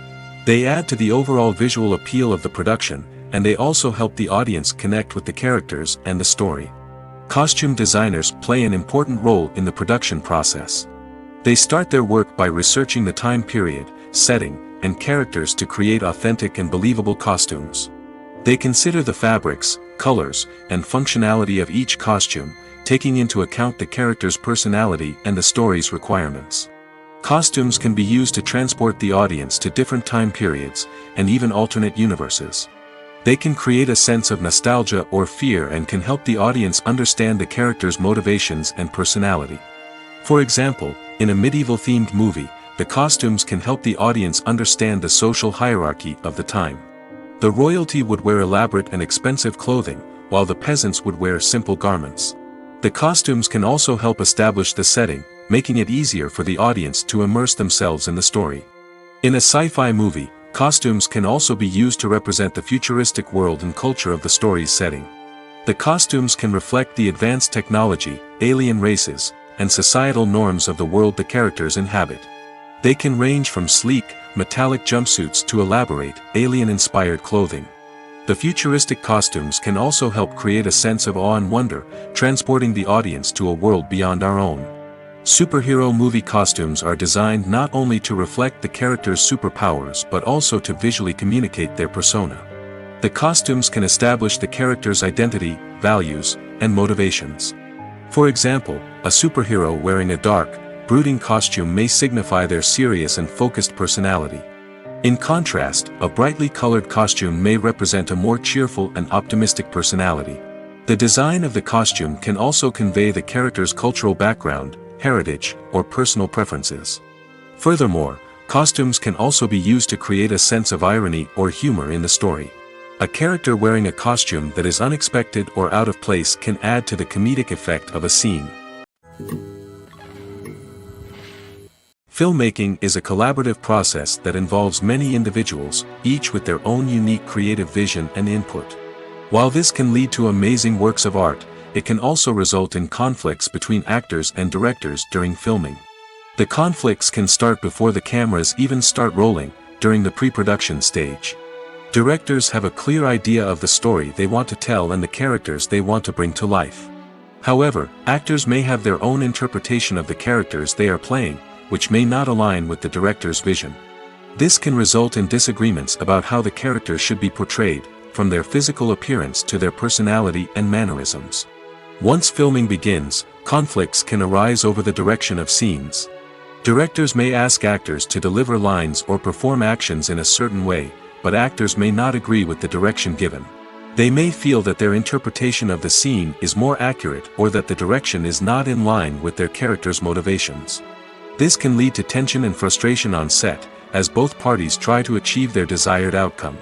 They add to the overall visual appeal of the production, and they also help the audience connect with the characters and the story. Costume designers play an important role in the production process. They start their work by researching the time period, setting, and characters to create authentic and believable costumes. They consider the fabrics, colors, and functionality of each costume, taking into account the character's personality and the story's requirements. Costumes can be used to transport the audience to different time periods, and even alternate universes. They can create a sense of nostalgia or fear and can help the audience understand the character's motivations and personality. For example, in a medieval-themed movie, the costumes can help the audience understand the social hierarchy of the time. The royalty would wear elaborate and expensive clothing, while the peasants would wear simple garments. The costumes can also help establish the setting, making it easier for the audience to immerse themselves in the story. In a sci-fi movie, costumes can also be used to represent the futuristic world and culture of the story's setting. The costumes can reflect the advanced technology, alien races, and societal norms of the world the characters inhabit. They can range from sleek, metallic jumpsuits to elaborate, alien-inspired clothing. The futuristic costumes can also help create a sense of awe and wonder, transporting the audience to a world beyond our own. Superhero movie costumes are designed not only to reflect the character's superpowers but also to visually communicate their persona. The costumes can establish the character's identity, values, and motivations. For example, a superhero wearing a dark, brooding costume may signify their serious and focused personality. In contrast, a brightly colored costume may represent a more cheerful and optimistic personality. The design of the costume can also convey the character's cultural background, heritage, or personal preferences. Furthermore, costumes can also be used to create a sense of irony or humor in the story. A character wearing a costume that is unexpected or out of place can add to the comedic effect of a scene. Filmmaking is a collaborative process that involves many individuals, each with their own unique creative vision and input. While this can lead to amazing works of art, it can also result in conflicts between actors and directors during filming. The conflicts can start before the cameras even start rolling, during the pre-production stage. Directors have a clear idea of the story they want to tell and the characters they want to bring to life. However, actors may have their own interpretation of the characters they are playing, which may not align with the director's vision. This can result in disagreements about how the characters should be portrayed, from their physical appearance to their personality and mannerisms. Once filming begins, conflicts can arise over the direction of scenes. Directors may ask actors to deliver lines or perform actions in a certain way, but actors may not agree with the direction given. They may feel that their interpretation of the scene is more accurate or that the direction is not in line with their character's motivations. This can lead to tension and frustration on set, as both parties try to achieve their desired outcome.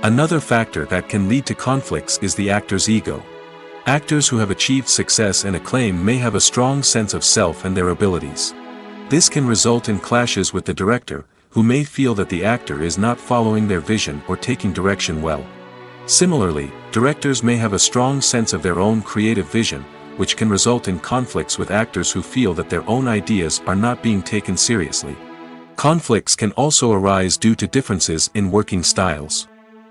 Another factor that can lead to conflicts is the actor's ego. Actors who have achieved success and acclaim may have a strong sense of self and their abilities. This can result in clashes with the director, who may feel that the actor is not following their vision or taking direction well. Similarly, directors may have a strong sense of their own creative vision, which can result in conflicts with actors who feel that their own ideas are not being taken seriously. Conflicts can also arise due to differences in working styles.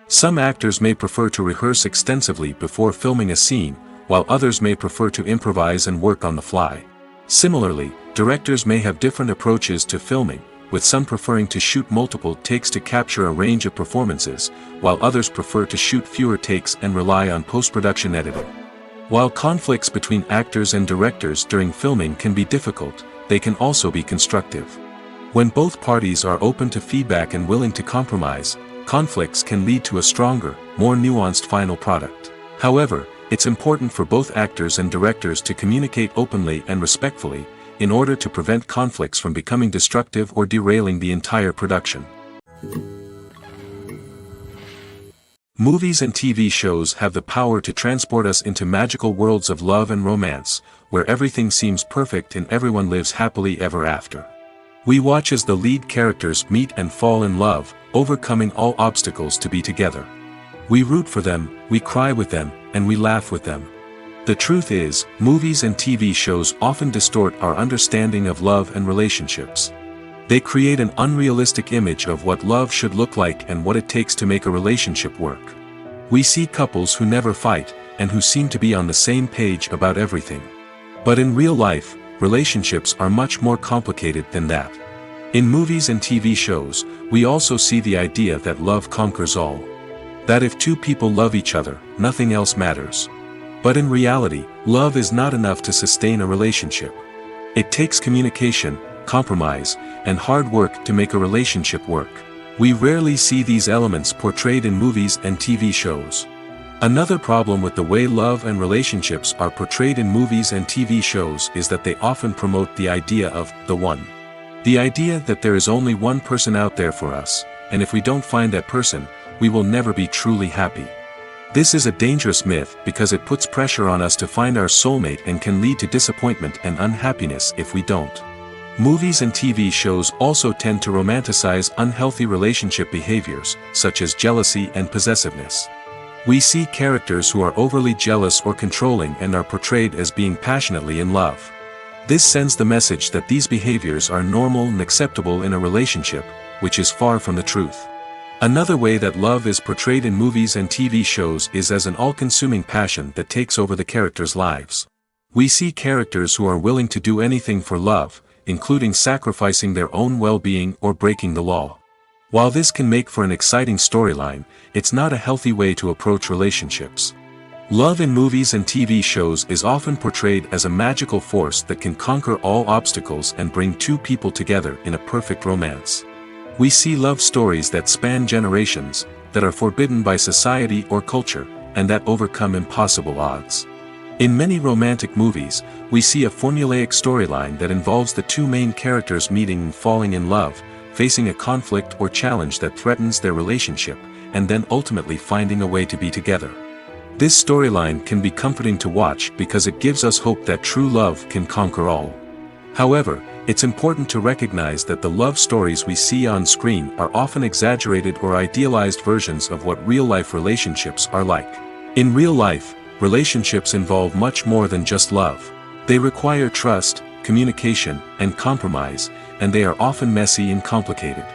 Some actors may prefer to rehearse extensively before filming a scene, while others may prefer to improvise and work on the fly. Similarly, directors may have different approaches to filming, with some preferring to shoot multiple takes to capture a range of performances, while others prefer to shoot fewer takes and rely on post-production editing. While conflicts between actors and directors during filming can be difficult, they can also be constructive. When both parties are open to feedback and willing to compromise, conflicts can lead to a stronger, more nuanced final product. However, it's important for both actors and directors to communicate openly and respectfully, in order to prevent conflicts from becoming destructive or derailing the entire production. Movies and TV shows have the power to transport us into magical worlds of love and romance, where everything seems perfect and everyone lives happily ever after. We watch as the lead characters meet and fall in love, overcoming all obstacles to be together. We root for them, we cry with them, and we laugh with them. The truth is, movies and TV shows often distort our understanding of love and relationships. They create an unrealistic image of what love should look like and what it takes to make a relationship work. We see couples who never fight, and who seem to be on the same page about everything. But in real life, relationships are much more complicated than that. In movies and TV shows, we also see the idea that love conquers all. That if two people love each other, nothing else matters. But in reality, love is not enough to sustain a relationship. It takes communication, compromise, and hard work to make a relationship work. We rarely see these elements portrayed in movies and TV shows. Another problem with the way love and relationships are portrayed in movies and TV shows is that they often promote the idea of the one. The idea that there is only one person out there for us, and if we don't find that person, we will never be truly happy. This is a dangerous myth because it puts pressure on us to find our soulmate and can lead to disappointment and unhappiness if we don't. Movies and TV shows also tend to romanticize unhealthy relationship behaviors, such as jealousy and possessiveness. We see characters who are overly jealous or controlling and are portrayed as being passionately in love. This sends the message that these behaviors are normal and acceptable in a relationship, which is far from the truth. Another way that love is portrayed in movies and TV shows is as an all-consuming passion that takes over the characters' lives. We see characters who are willing to do anything for love, including sacrificing their own well-being or breaking the law. While this can make for an exciting storyline, it's not a healthy way to approach relationships. Love in movies and TV shows is often portrayed as a magical force that can conquer all obstacles and bring two people together in a perfect romance. We see love stories that span generations, that are forbidden by society or culture, and that overcome impossible odds. In many romantic movies, we see a formulaic storyline that involves the two main characters meeting and falling in love, facing a conflict or challenge that threatens their relationship, and then ultimately finding a way to be together. This storyline can be comforting to watch because it gives us hope that true love can conquer all. However, it's important to recognize that the love stories we see on screen are often exaggerated or idealized versions of what real-life relationships are like. In real life, relationships involve much more than just love. They require trust, communication, and compromise, and they are often messy and complicated.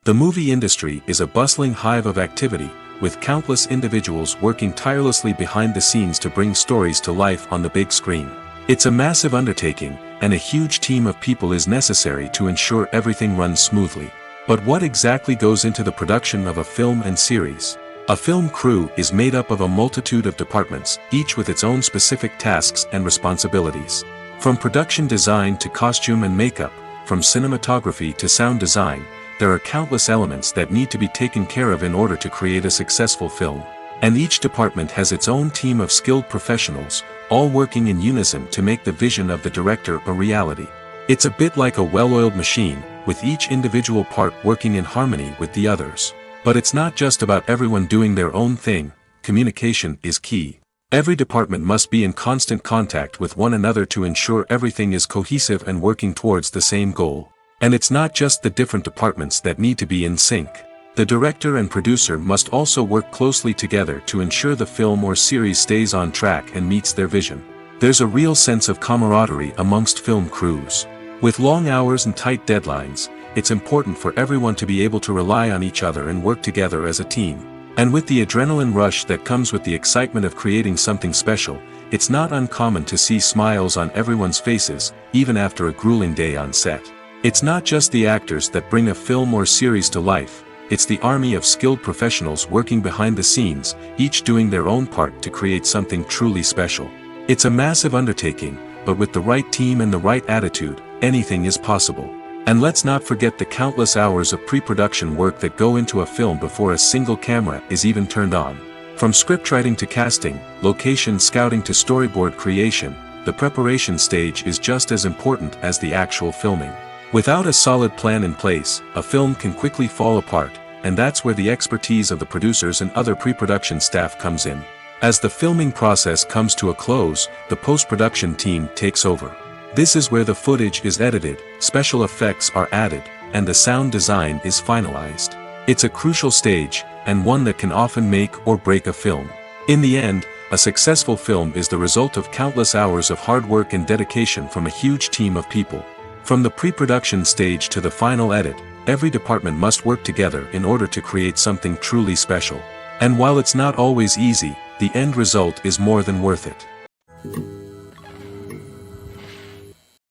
The movie industry is a bustling hive of activity, with countless individuals working tirelessly behind the scenes to bring stories to life on the big screen. It's a massive undertaking, and a huge team of people is necessary to ensure everything runs smoothly. But what exactly goes into the production of a film and series? A film crew is made up of a multitude of departments, each with its own specific tasks and responsibilities. From production design to costume and makeup, from cinematography to sound design, there are countless elements that need to be taken care of in order to create a successful film. And each department has its own team of skilled professionals, all working in unison to make the vision of the director a reality. It's a bit like a well-oiled machine, with each individual part working in harmony with the others. But it's not just about everyone doing their own thing, communication is key. Every department must be in constant contact with one another to ensure everything is cohesive and working towards the same goal. And it's not just the different departments that need to be in sync. The director and producer must also work closely together to ensure the film or series stays on track and meets their vision. There's a real sense of camaraderie amongst film crews. With long hours and tight deadlines, it's important for everyone to be able to rely on each other and work together as a team. And with the adrenaline rush that comes with the excitement of creating something special, it's not uncommon to see smiles on everyone's faces, even after a grueling day on set. It's not just the actors that bring a film or series to life, it's the army of skilled professionals working behind the scenes, each doing their own part to create something truly special. It's a massive undertaking, but with the right team and the right attitude, anything is possible. And let's not forget the countless hours of pre-production work that go into a film before a single camera is even turned on. From scriptwriting to casting, location scouting to storyboard creation, the preparation stage is just as important as the actual filming. Without a solid plan in place, a film can quickly fall apart, and that's where the expertise of the producers and other pre-production staff comes in. As the filming process comes to a close, the post-production team takes over. This is where the footage is edited, special effects are added, and the sound design is finalized. It's a crucial stage, and one that can often make or break a film. In the end, a successful film is the result of countless hours of hard work and dedication from a huge team of people. From the pre-production stage to the final edit, every department must work together in order to create something truly special. And while it's not always easy, the end result is more than worth it.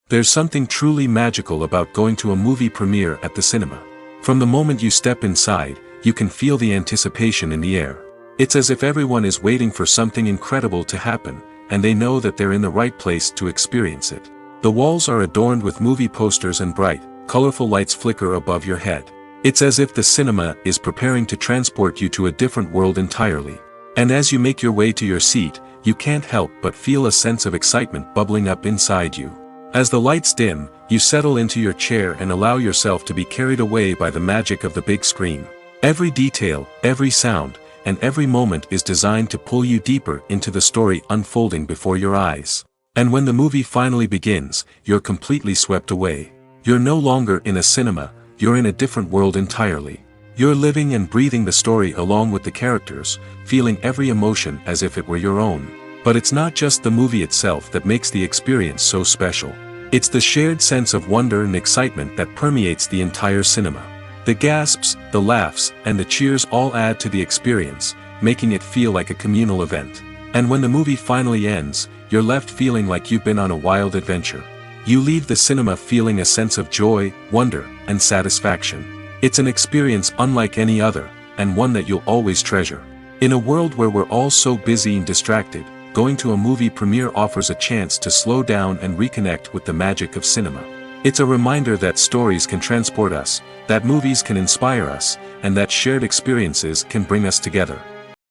There's something truly magical about going to a movie premiere at the cinema. From the moment you step inside, you can feel the anticipation in the air. It's as if everyone is waiting for something incredible to happen, and they know that they're in the right place to experience it. The walls are adorned with movie posters and bright, colorful lights flicker above your head. It's as if the cinema is preparing to transport you to a different world entirely. And as you make your way to your seat, you can't help but feel a sense of excitement bubbling up inside you. As the lights dim, you settle into your chair and allow yourself to be carried away by the magic of the big screen. Every detail, every sound, and every moment is designed to pull you deeper into the story unfolding before your eyes. And when the movie finally begins, you're completely swept away. You're no longer in a cinema, you're in a different world entirely. You're living and breathing the story along with the characters, feeling every emotion as if it were your own. But it's not just the movie itself that makes the experience so special. It's the shared sense of wonder and excitement that permeates the entire cinema. The gasps, the laughs, and the cheers all add to the experience, making it feel like a communal event. And when the movie finally ends, you're left feeling like you've been on a wild adventure. You leave the cinema feeling a sense of joy, wonder, and satisfaction. It's an experience unlike any other, and one that you'll always treasure. In a world where we're all so busy and distracted, going to a movie premiere offers a chance to slow down and reconnect with the magic of cinema. It's a reminder that stories can transport us, that movies can inspire us, and that shared experiences can bring us together.